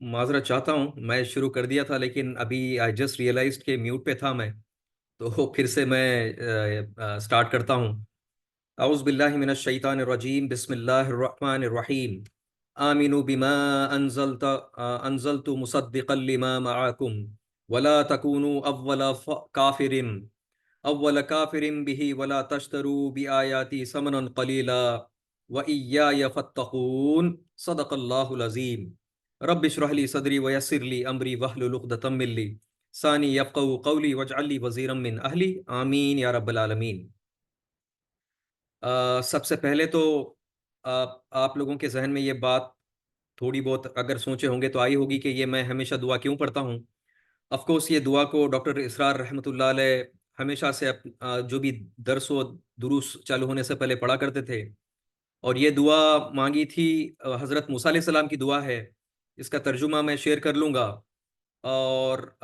माजरत चाहता हूँ, मैं शुरू कर दिया था लेकिन अभी आई जस्ट रियलाइज्ड के म्यूट पे था मैं। तो फिर से मैं स्टार्ट करता हूँ। औज़ बिल्लाहि मिनश शैतानिर रजीम, बिस्मिल्लाहिर रहमानिर रहीम। आमिनु बिमा अंज़लतु मुसद्दिक़न लिमा मअकुम वला तकूनु अव्वल काफिरिन बिही वला तश्तरू बिआयाती समनन कलीला व इय्याय फत्तकून। सदक़ल्लाहुल अज़ीम। रब्बि इश्रह ली सदरी व यस्सिर ली अमरी वहलुल उक़दतम मिन लिसानी यफ़क़हू क़ौली वजअल ली वज़ीरम मिन अहली। आमीन या रब्बल आलमीन। सबसे पहले तो आप लोगों के जहन में ये बात थोड़ी बहुत अगर सोचे होंगे तो आई होगी कि ये मैं हमेशा दुआ क्यों पढ़ता हूँ। ऑफ कोर्स ये दुआ को डॉक्टर इसरार रहमतुल्लाह अलैह हमेशा से जो भी दर्स व दुरूस चालू होने से पहले पढ़ा करते थे। और ये दुआ मांगी थी, हज़रत मूसा अलैहिस्सलाम की दुआ है। इसका तर्जुमा मैं शेयर कर लूँगा। और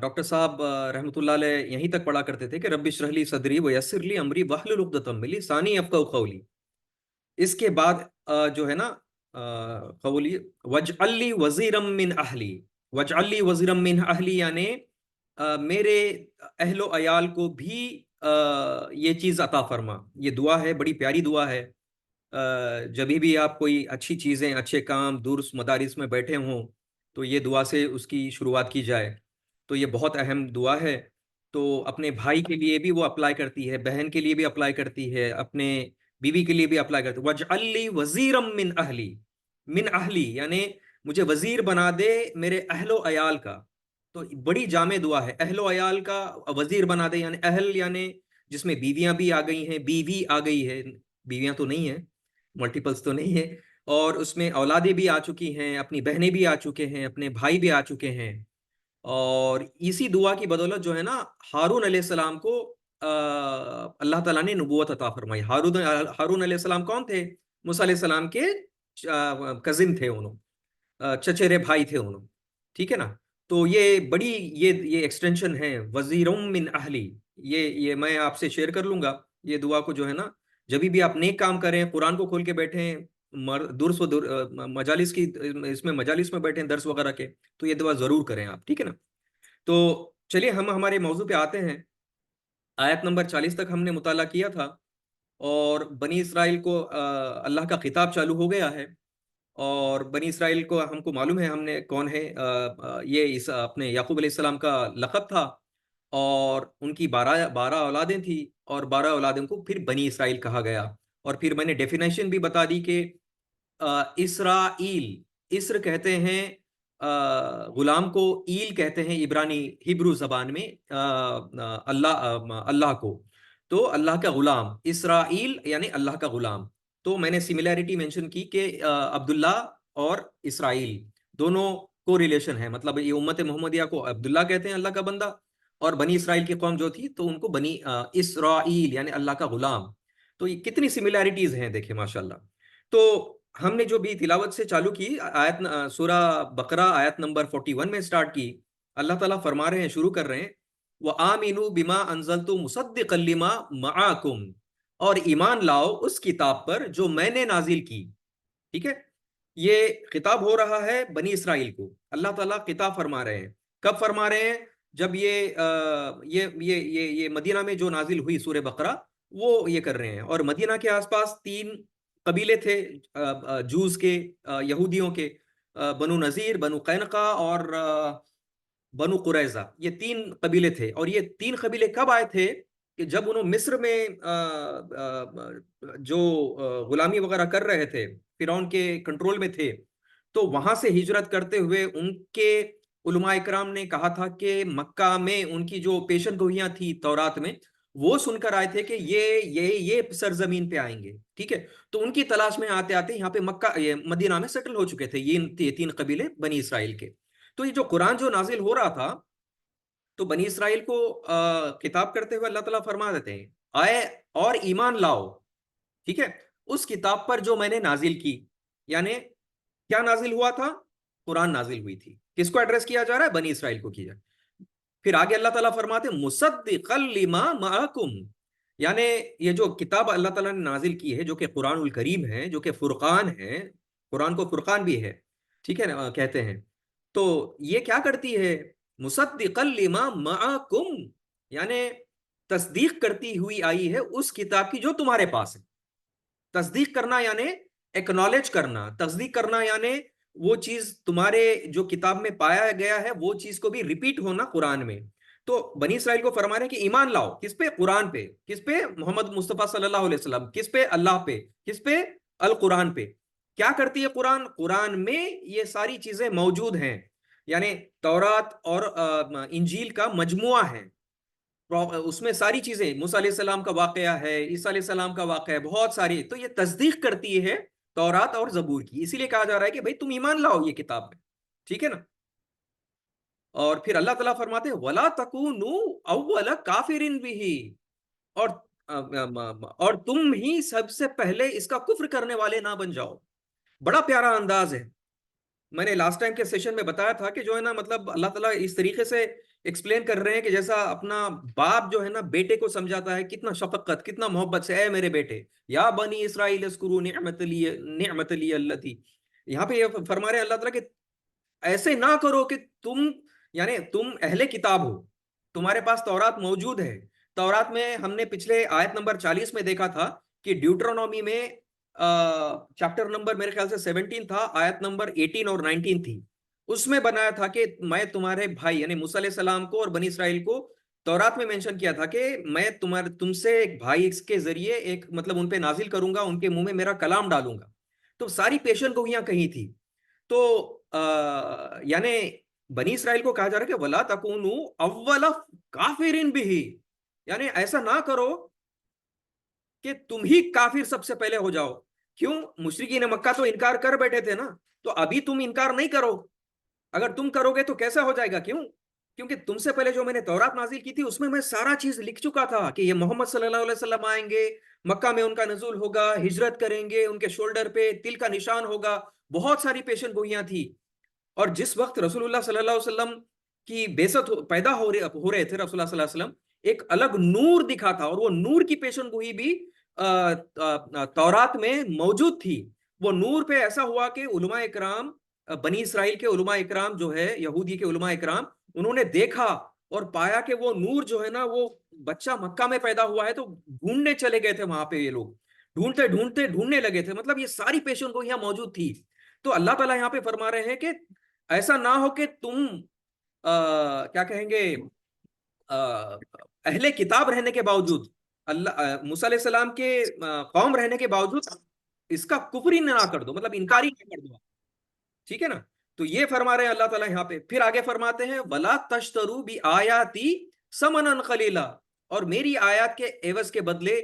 डॉक्टर साहब रहमतुल्लाह अलैह यहीं तक पढ़ा करते थे कि रब्बि इश्रह ली सदरी व यस्सिर ली अमरी वहलुल उक़दतम मिन लिसानी यफ़क़हू क़ौली। इसके बाद जो है ना, कौली वजअल ली वज़ीरम मिन अहली। वजअल ली वज़ीरम मिन अहली यानी मेरे अहलो अयाल को भी ये चीज़ अता फरमा। ये दुआ है, बड़ी प्यारी दुआ है। जभी भी आप कोई अच्छी चीज़ें, अच्छे काम दुरुस मदारिस में बैठे हों, तो ये दुआ से उसकी शुरुआत की जाए। तो ये बहुत अहम दुआ है। तो अपने भाई के लिए भी वो अप्लाई करती है, बहन के लिए भी अप्लाई करती है, अपने बीवी के लिए भी अप्लाई करती है। वजअल ली वज़ीरम मिन अहली। मिन अहली यानी मुझे वज़ीर बना दे मेरे अहलो अयाल का। तो बड़ी जामे दुआ है, अहलो अयाल का वज़ीर बना दे। यानी अहल यानी जिसमें बीवियां भी आ गई हैं, बीवी आ गई है, बीवियां तो नहीं है, मल्टीपल्स तो नहीं है। और उसमें औलादें भी आ चुकी हैं, अपनी बहनें भी आ चुके हैं, अपने भाई भी आ चुके हैं। और इसी दुआ की बदौलत जो है ना, हारून अलैहिस्सलाम को अल्लाह ताला ने नबूवत अता फरमाई। हारून हारून अलैहिस्सलाम कौन थे? मूसा अलैहिस्सलाम के कजिन थे उन्होंने, चचेरे भाई थे उन्होंने। ठीक है ना। तो ये बड़ी ये एक्सटेंशन है वजीरुम मिन अहली। ये मैं आपसे शेयर कर लूंगा ये दुआ को, जो है ना, जब भी आप नेक काम करें, कुरान को खोल के बैठें, दुर्स व मजालिस की, इसमें मजालिस में बैठे दर्स वगैरह के, तो ये दुआ जरूर करें आप। ठीक है ना। तो चलिए हम हमारे मौजू पे आते हैं। आयत नंबर 40 तक हमने मुताला किया था। और बनी इसराइल को अल्लाह का खिताब चालू हो गया है। और बनी इसराइल को हमको मालूम है हमने कौन है, ये इस अपने याकूब अलैहिस्सलाम का लक़ब था। और उनकी 12 औलादें थी। और 12 औलादों को फिर बनी इसराइल कहा गया। और फिर मैंने डेफिनेशन भी बता दी कि इसराइल, इस्र कहते हैं गुलाम को, ईल कहते हैं इब्रानी हिब्रू जबान में अल्लाह को। तो अल्लाह का गुलाम इसराइल यानी अल्लाह का गुलाम। तो मैंने सिमिलैरिटी मेंशन की कि अब्दुल्ला और इसराइल दोनों को रिलेशन है। मतलब ये उम्मत मोहम्मदिया को अब्दुल्ला कहते हैं, अल्लाह का बंदा। और बनी इसराइल की कौम जो थी तो उनको बनी इसराइल यानी अल्लाह का गुलाम। तो ये कितनी सिमिलैरिटीज हैं, देखें माशाल्लाह। तो हमने जो भी तिलावत से चालू की, सूरा बकरा आयत नंबर 41 में स्टार्ट की। अल्लाह ताला फरमा रहे हैं, शुरू कर रहे हैं, व आमिनु बिमा अंजलतु मुसद्दिक़न लिमा मआकुम। और ईमान लाओ उस किताब पर जो मैंने नाजिल की। ठीक है। ये खिताब हो रहा है बनी इसराइल को, अल्लाह ताला खिताब फरमा रहे हैं। कब फरमा रहे हैं? जब ये मदीना में जो नाजिल हुई सूरह बकरा, वो ये कर रहे हैं। और मदीना के आसपास 3 कबीले थे, जूस के, यहूदियों के, बनु नजीर, बनु कैनका और बनु कुरैजा। ये 3 कबीले थे। और ये 3 कबीले कब आए थे? कि जब उन्होंने मिस्र में जो गुलामी वगैरह कर रहे थे, फिरौन के कंट्रोल में थे, तो वहां से हिजरत करते हुए उनके उलमा इकराम ने कहा था कि मक्का में उनकी जो पेशन गोइयां थी तौरात में, वो सुनकर आए थे कि ये सरजमीन पे आएंगे। ठीक है। तो उनकी तलाश में आते आते यहाँ पे मक्का, ये मदीना में सेटल हो चुके थे ये 3 कबीले बनी इसराइल के। तो ये जो कुरान जो नाजिल हो रहा था, तो बनी इसराइल को किताब करते हुए अल्लाह ताला फरमा देते हैं, आए और ईमान लाओ। ठीक है। उस किताब पर जो मैंने नाजिल की। यानी क्या नाजिल हुआ था? कुरान नाजिल हुई थी। किसको एड्रेस किया जा रहा है? बनी इसराइल को किया। फिर आगे अल्लाह ताला फरमाते मुसद्दिक़ल लिमा मअकुम। यानी ये जो किताब अल्लाह ताला ने नाजिल की है, जो कि कुरानुल करीम है, जो कि फुरकान है, कुरान को फुरकान भी है। ठीक है ना, कहते हैं। तो ये क्या करती है, मुसद्दिक़न लिमा मअकुम, यानी तस्दीक करती हुई आई है उस किताब की जो तुम्हारे पास है। तस्दीक करना यानी एक्नॉलेज करना, तस्दीक करना यानी वो चीज तुम्हारे जो किताब में पाया गया है वो चीज को भी रिपीट होना कुरान में। तो बनी इसराइल को फरमा रहे हैं कि ईमान लाओ, किस पे, कुरान पे, किस पे, मोहम्मद मुस्तफा सल्लल्लाहु अलैहि वसल्लम, किस पे, अल्लाह पे, किस पे, अल कुरान पे। क्या करती है कुरान, कुरान में ये सारी चीजें मौजूद हैं, यानी तौरात और इंजील का मजमुआ है। उसमें सारी चीजें, मूसा अलैहिस्सलाम का वाकया है, ईसा अलैहिस्सलाम का वाकया है, बहुत सारी, तो ये तस्दीक करती है तौरात और जबूर की। इसीलिए कहा जा रहा है कि भाई तुम ईमान लाओ ये किताब में, ठीक है ना। और फिर अल्लाह तला फरमाते हैं वला तकूनु अव्वल काफिरिन बिही, और और तुम ही सबसे पहले इसका कुफ्र करने वाले ना बन जाओ। बड़ा प्यारा अंदाज है। मैंने लास्ट टाइम के सेशन में बताया था कि जो है ना, मतलब अल्लाह ताला इस तरीके से एक्सप्लेन कर रहे हैं कि जैसा अपना बाप जो है ना बेटे को समझाता है, कितना शफकत, कितना मोहब्बत से, ए मेरे बेटे, या बनी इसराइल अस्कुरू निअमती अल्लती। यहाँ पे ये फरमा रहे हैं अल्लाह ताला कि ऐसे ना करो कि तुम, यानी तुम अहले किताब हो, तुम्हारे पास तौरात मौजूद है। तौरात में हमने पिछले आयत नंबर 40 में देखा था कि ड्यूटरोनॉमी में चैप्टर नंबर मेरे ख्याल से 17 था, आयत नंबर 18 और 19 थी। उसमें बनाया था कि मैं तुम्हारे भाई यानी मूसा अलैहि सलाम को और बनी इसराइल को तौरात में मेंशन किया था कि मैं तुम्हारे तुमसे एक भाई के जरिए एक मतलब उन पे नाजिल करूंगा, उनके मुंह में मेरा कलाम डालूंगा। तो सारी पेशन गोइयां कही थी। तो यानी बनी इसराइल को कहा जा रहा है कि वला तकूनु अव्वल काफिरिन बिही, यानी ऐसा ना करो कि तुम ही काफिर सबसे पहले हो जाओ। क्यों, मुशरिकीन मक्का तो इनकार कर बैठे थे ना, तो अभी तुम इनकार नहीं करो। अगर तुम करोगे तो कैसा हो जाएगा, क्यों, क्योंकि तुमसे पहले जो मैंने तौरात नाजिल की थी उसमें मैं सारा चीज लिख चुका था कि ये मोहम्मद सल्लल्लाहु अलैहि वसल्लम आएंगे, मक्का में उनका नजुल होगा, हिजरत करेंगे, उनके शोल्डर पे तिल का निशान होगा, बहुत सारी पेशन गोइयां थी। और जिस वक्त रसूलुल्लाह सल्लल्लाहु अलैहि वसल्लम की बेसत पैदा हो रहे थे, रसूलुल्लाह सल्लल्लाहु अलैहि वसल्लम, एक अलग नूर दिखा था, और वो नूर की पेशन गोई भी तौरात में मौजूद थी। वो नूर पे ऐसा हुआ कि उलमा इकराम, बनी इसराइल के उलमा इकराम जो है, यहूदी के उलमा इकराम, उन्होंने देखा और पाया कि वो नूर जो है ना, वो बच्चा मक्का में पैदा हुआ है, तो ढूंढने चले गए थे वहां पे ये लोग, ढूंढते ढूंढते ढूंढने लगे थे, मतलब ये सारी पेशन गोइयां मौजूद थी। तो अल्लाह ताला यहाँ पे फरमा रहे हैं कि ऐसा ना हो कि तुम क्या कहेंगे, अहले किताब रहने के बावजूद, अल्लाह मूसा अलैहि सलाम के कौम रहने के बावजूद इसका कुफर ही ना कर दो, मतलब इनकार ही ना कर दो, ठीक है ना। तो ये फरमा रहे हैं अल्लाह ताला यहाँ पे। फिर आगे फरमाते हैं वला तश्तरू बी आयाती समनन खलीला, और मेरी आयत के एवज के बदले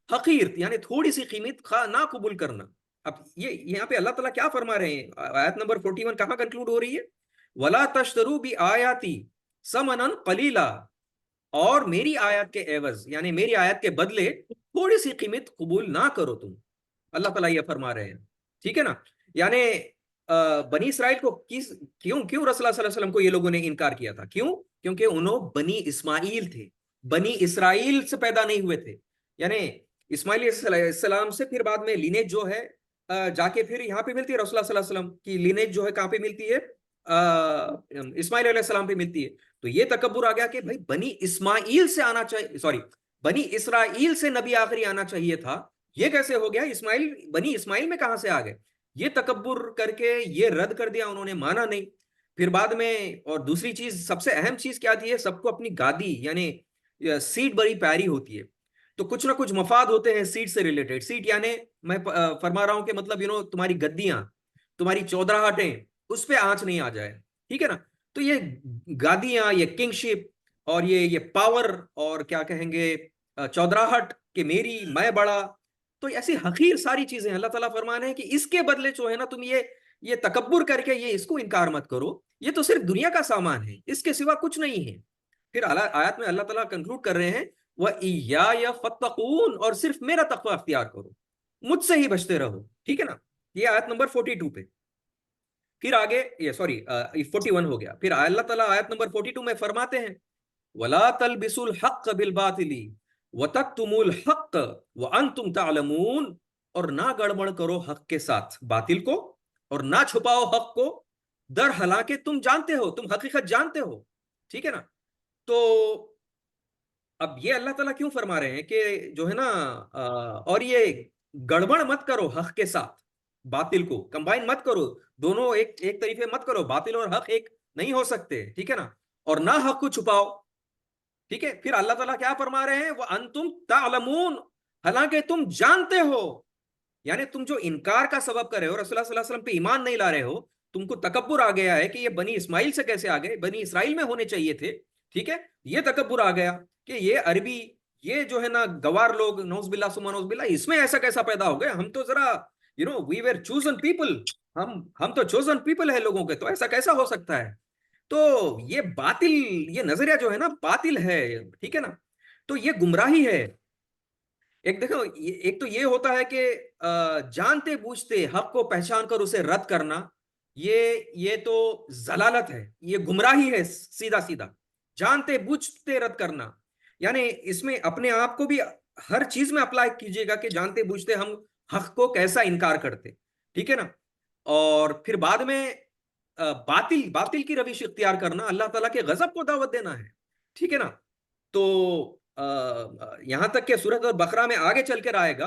हकीर यानी थोड़ी सी कीमत ना कबूल करना। अब ये यहाँ पे अल्लाह ताला क्या फरमा रहे हैं, आयत नंबर 41 कहाँ कंक्लूड हो रही है, वला तश्तरू बी आयाती समनन कलीला, और मेरी आयत के एवज यानी मेरी आयत के बदले थोड़ी सी कीमत कबूल ना करो तुम। अल्लाह ताला ये फरमा रहे हैं, ठीक है ना। यानी बनी इसराइल को किस, क्यों क्यों रसूलुल्लाह सल्लल्लाहु अलैहि वसल्लम को ये लोगों ने इनकार किया था, क्यों, क्योंकि उन्होंने बनी इस्माइल थे, बनी इसराइल से पैदा नहीं हुए थे। यानी इस्माइल सलाम से फिर बाद में लीनेज जो है जाके फिर यहाँ पे मिलती है, रसूलुल्लाह सल्लल्लाहु अलैहि वसल्लम की लीनेज जो है कहाँ पे मिलती है, इस्माइल अलैहि सलाम पे मिलती है। तो ये तकब्बुर आ गया कि भाई बनी इस्माइल से आना चाहिए, सॉरी, बनी इसराइल से नबी आखिरी आना चाहिए था, ये कैसे हो गया, इस्माइल बनी इस्माइल में कहां से आ गए। ये तकब्बुर करके ये रद्द कर दिया, उन्होंने माना नहीं। फिर बाद में, और दूसरी चीज, सबसे अहम चीज क्या थी, सबको अपनी गादी यानी सीट बड़ी प्यारी होती है, तो कुछ ना कुछ मफाद होते हैं सीट से रिलेटेड। सीट यानी मैं फरमा रहा हूं कि मतलब तुम्हारी गद्दियां, तुम्हारी चौधराहटें, उस पर आंच नहीं आ जाए, ठीक है ना। तो ये गादियां, ये किंगशिप, और ये पावर, और क्या कहेंगे चौधराहट, कि मेरी, मैं बड़ा, तो ऐसी हकीर सारी चीजें अल्लाह ताला फरमान है कि इसके बदले जो है ना, तुम ये तकब्बुर करके ये इसको इनकार मत करो, ये तो सिर्फ दुनिया का सामान है, इसके सिवा कुछ नहीं है। फिर आयत में अल्लाह ताला कंक्लूड कर रहे हैं वह इय्या फत्तकून, और सिर्फ मेरा तकवा अख्तियार करो, मुझसे ही बचते रहो, ठीक है ना। ये आयत नंबर 42 पे। फिर आगे, ये सॉरी 41 हो गया। फिर अल्लाह ताला आयत नंबर 42 में फरमाते हैं वला तलबिसुल हक़ बिल बातिली व तक्तुमुल हक़ व अंतुम तालमून, और ना गड़बड़ करो हक के साथ बातिल को, और ना छुपाओ हक को, दर हालांकि तुम जानते हो, तुम हकीकत जानते हो, ठीक है ना। तो अब ये अल्लाह ताला क्यों फरमा रहे हैं कि जो है ना, और ये गड़बड़ मत करो हक के साथ, बातिल को कंबाइन मत करो, दोनों एक एक तरीके मत करो, बातिल और हक एक नहीं हो सकते, ठीक है ना। और ना हक को छुपाओ, ठीक है। फिर अल्लाह ताला क्या फरमा रहे हैं, वो अंतुम तालमून, हालांकि तुम जानते हो, यानी तुम जो इनकार का सबब कर रहे हो, रसूलुल्लाह सल्लल्लाहु अलैहि वसल्लम पे ईमान नहीं ला रहे हो, तुमको तकब्बुर आ गया है कि ये बनी इस्माइल से कैसे आ गए, बनी इसराइल में होने चाहिए थे, ठीक है। ये तकब्बुर आ गया कि ये अरबी, ये जो है ना गवार लोग, नौज़बिल्ला सुमा नौज़बिल्ला, इसमें ऐसा कैसा पैदा हो गए, हम तो जरा वी वेर चूजन पीपल, हम तो चोजन पीपल है लोगों के, तो ऐसा कैसा हो सकता है। तो ये बातिल, ये नजरिया जो है ना बातिल है, ठीक है ना। तो ये गुमराही है। एक देखो, एक तो ये होता है कि जानते बूझते हक को पहचान कर उसे रद्द करना, ये तो जलालत है, ये गुमराही है, सीधा सीधा जानते बूझते रद्द करना। यानी इसमें अपने आप को भी हर चीज में अप्लाई कीजिएगा कि जानते बूझते हम हक को कैसा इनकार करते, ठीक है ना। और फिर बाद में बातिल बातिल की रविश इख्तियार करना, अल्लाह ताला के गजब को दावत देना है, ठीक है ना। तो यहां तक कि सूरत और बकरा में आगे चलकर आएगा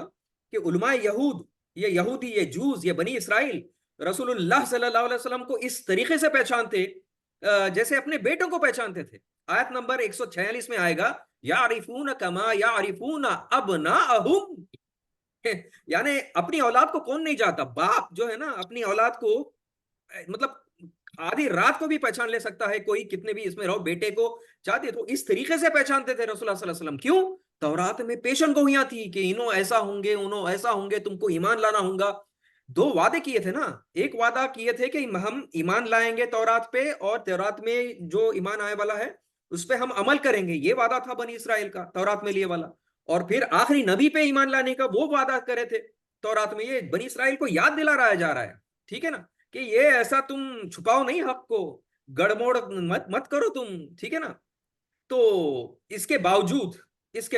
कि उलमा यहूद, ये यहूदी, ये जूस, ये बनी इसराइल रसूलुल्लाह सल्लल्लाहु अलैहि वसल्लम को इस तरीके से पहचानते जैसे अपने बेटों को पहचानते थे। आयत नंबर 146 में आएगा, यारिफून कमा यारिफून अबनाअहुम, यानी अपनी औलाद को कौन नहीं जानता, बाप जो है ना अपनी औलाद को मतलब आधी रात को भी पहचान ले सकता है कोई, कितने भी इसमें रहो, बेटे को चाहते, तो इस तरीके से पहचानते थे रसूलुल्लाह सल्लल्लाहु अलैहि वसल्लम। क्यों? तौरात में पेशन गोइयां थी कि इनो ऐसा होंगे, उनो ऐसा होंगे, तुमको ईमान लाना होगा। दो वादे किए थे ना, एक वादा किए थे कि हम ईमान लाएंगे तौरात पे, और तौरात में जो ईमान आने वाला है उस पे हम अमल करेंगे, ये वादा था बनी इसराइल का तौरात में लिए वाला। और फिर आखिरी नबी पे ईमान लाने का वो वादा करे थे तौरात में, ये बनी इसराइल को याद दिला रहा जा रहा है, ठीक है ना, कि ये ऐसा तुम छुपाओ नहीं हक को, गड़बड़ मत मत करो तुम, ठीक है ना। तो इसके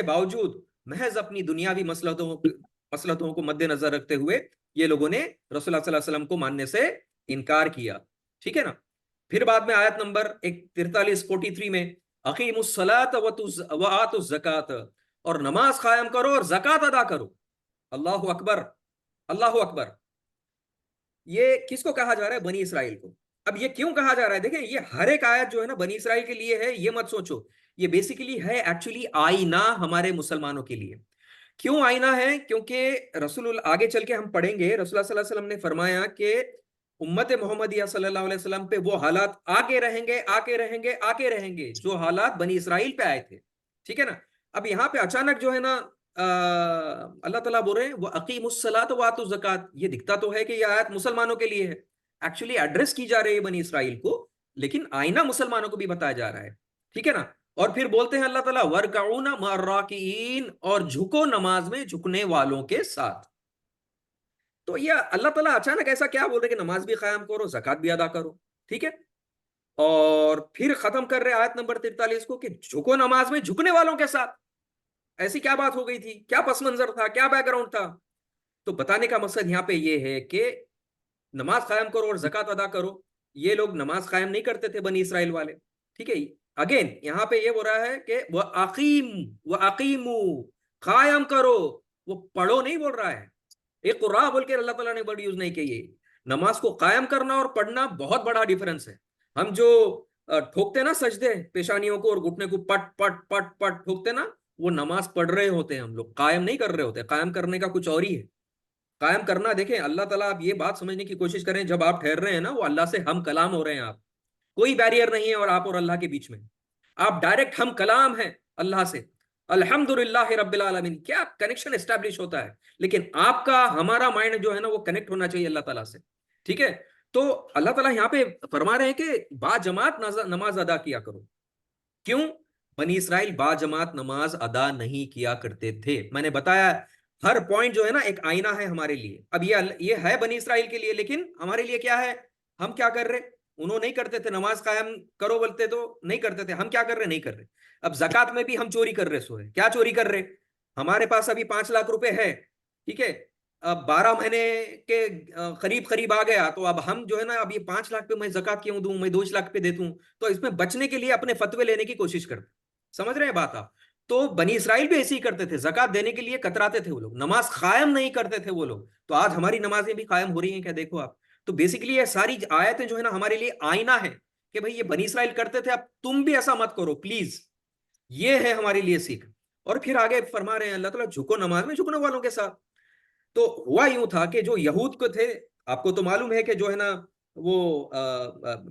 बावजूद महज अपनी दुनियावी मसलहतों को मद्देनजर रखते हुए ये लोगों ने रसूलुल्लाह सल्लल्लाहु अलैहि वसल्लम को मानने से इनकार किया, ठीक है ना। फिर बाद में आयत नंबर 43 में, अकीमुस्सलात व आतुज ज़कात, और नमाज कायम करो और जक़ात अदा करो। अल्लाहु अकबर, अल्लाहु अकबर। ये किसको कहा जा रहा है? बनी इसराइल को। अब ये क्यों कहा जा रहा है, देखें, ये हर एक आयत जो है ना बनी इसराइल के लिए है, ये मत सोचो। ये बेसिकली है एक्चुअली आईना हमारे मुसलमानों के लिए। क्यों आईना है? क्योंकि रसूल, आगे चल के हम पढ़ेंगे, रसूलुल्लाह सल्लल्लाहु अलैहि वसल्लम ने फरमाया कि उम्मत मोहम्मदिया सल्लल्लाहु अलैहि वसल्लम पे वो हालात आके रहेंगे, आके रहेंगे, आके रहेंगे, जो हालात बनी इसराइल पे आए थे, ठीक है ना। अब यहाँ पे अचानक जो है ना अल्लाह ताला बोल रहे हैं वो अकीमुस्सलात व आतुज ज़कात, ये दिखता तो है कि ये आयत मुसलमानों के लिए है, एक्चुअली एड्रेस की जा रही है बनी इसराइल को, लेकिन आईना मुसलमानों को भी बताया जा रहा है, ठीक है ना। और फिर बोलते हैं अल्लाह ताला, वरकऊना मर्राकीन, और झुको नमाज में झुकने वालों के साथ। तो ये अल्लाह ताला अचानक ऐसा क्या बोल रहे कि नमाज भी कायम करो, जक़ात भी अदा करो, ठीक है। और फिर खत्म कर रहे आयत नंबर 43 को कि झुको नमाज में झुकने वालों के साथ। ऐसी क्या बात हो गई थी, क्या पस मंजर था, क्या बैकग्राउंड था? तो बताने का मकसद यहाँ पे ये है कि नमाज कायम करो और जक़ात अदा करो। ये लोग नमाज कायम नहीं करते थे बनी इसराइल वाले, ठीक है। अगेन यहाँ पे ये बोल रहा है कि वह अकीमू, कायम करो, वो पढ़ो नहीं बोल रहा है। एक कुर्रा बोल के अल्लाह ताला ने वर्ड यूज नहीं किए। नमाज को कायम करना और पढ़ना बहुत बड़ा डिफरेंस है। हम जो ठोकते ना सजदे पेशानियों को और घुटने को पट पट पट पट ठोकते ना, वो नमाज पढ़ रहे होते हैं, हम लोग कायम नहीं कर रहे होते। कायम करने का कुछ और ही है। कायम करना, देखें अल्लाह ताला, आप ये बात समझने की कोशिश करें, जब आप ठहर रहे हैं ना, वो अल्लाह से हम कलाम हो रहे हैं। आप, कोई बैरियर नहीं है और आप और अल्लाह के बीच में, आप डायरेक्ट हम कलाम हैं अल्लाह से। अल्हम्दुलिल्लाह रब्बिल आलमीन, क्या कनेक्शन एस्टैब्लिश होता है। लेकिन आपका हमारा माइंड जो है ना वो कनेक्ट होना चाहिए अल्लाह ताला से, ठीक है। तो अल्लाह ताला यहाँ पे फरमा रहे हैं कि बाजमात नमाज अदा किया करो। क्यों? बनी इसराइल बाजमात नमाज अदा नहीं किया करते थे। मैंने बताया हर पॉइंट जो है ना एक आईना है हमारे लिए। अब ये है बनी इसराइल के लिए, लेकिन हमारे लिए क्या है? हम क्या कर रहे? उन्होंने नहीं करते थे, नमाज कायम करो बोलते तो नहीं करते थे, हम क्या कर रहे? नहीं कर रहे। अब जक़ात में भी हम चोरी कर रहे, सो है क्या चोरी कर रहे? हमारे पास अभी 5 लाख रुपए है, ठीक है, 12 महीने के करीब करीब आ गया, तो अब हम जो है ना, अब ये 5 लाख पे मैं जक़ात क्यों दूं, मैं 2 लाख पे दे दूं? तो इसमें बचने के लिए अपने फतवे लेने की कोशिश करते। समझ रहे हैं बात आप? तो बनी इसराइल भी ऐसे ही करते थे, जक़ात देने के लिए कतराते थे वो लोग, नमाज कायम नहीं करते थे वो लोग। तो आज हमारी नमाजें भी कायम हो रही हैं क्या, देखो आप। तो बेसिकली ये सारी आयतें जो है ना हमारे लिए आईना है कि भाई ये बनी इसराइल करते थे, अब तुम भी ऐसा मत करो प्लीज। ये है हमारे लिए सीख। और फिर आगे फरमा रहे हैं अल्लाह ताला, झुको नमाज में झुकने वालों के साथ। तो हुआ यूं था कि जो यहूद को थे, आपको तो मालूम है कि जो है ना वो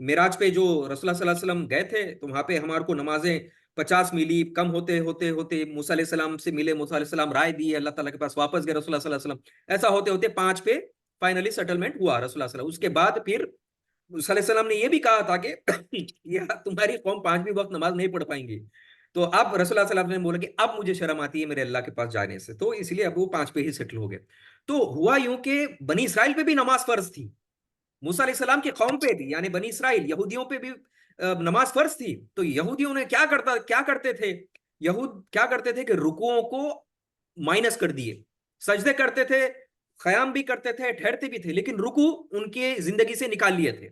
मिराज पे जो रसूलुल्लाह सल्लल्लाहु अलैहि वसल्लम गए थे, तो वहां पे हमारे को नमाजें 50 मिली, कम होते होते होते मूसा अलैहि सलाम से मिले, मूसा अलैहि सलाम राय दी, अल्लाह ताला के पास वापस गए रसूलुल्लाह सल्लल्लाहु अलैहि वसल्लम, ऐसा होते होते 5 पे फाइनली सेटलमेंट हुआ रसूलुल्लाह सल्लल्लाहु अलैहि वसल्लम। उसके बाद फिर मूसा अलैहि सलाम ने ये भी कहा था कि ये तुम्हारी कौम 5 भी वक्त नमाज नहीं पढ़ पाएंगी। तो अब रसूलुल्लाह सल्लल्लाहु अलैहि वसल्लम ने बोला कि अब मुझे शर्म आती है मेरे अल्लाह के पास जाने से, तो इसलिए अब वो 5 पे ही सेटल हो गए। तो हुआ यूं कि बनी इसराइल पे भी नमाज फर्ज थी, मूसा अलैहिस्सलाम की कौम पे भी, यानी बनी इसराइल यहूदियों पे भी नमाज फर्ज थी। तो यहूदियों ने क्या करते थे, यहूद क्या करते थे कि रुकुओं को माइनस कर दिए, सजदे करते थे, क़याम भी करते थे, ठहरते भी थे, लेकिन रुकू उनके जिंदगी से निकाल लिए थे।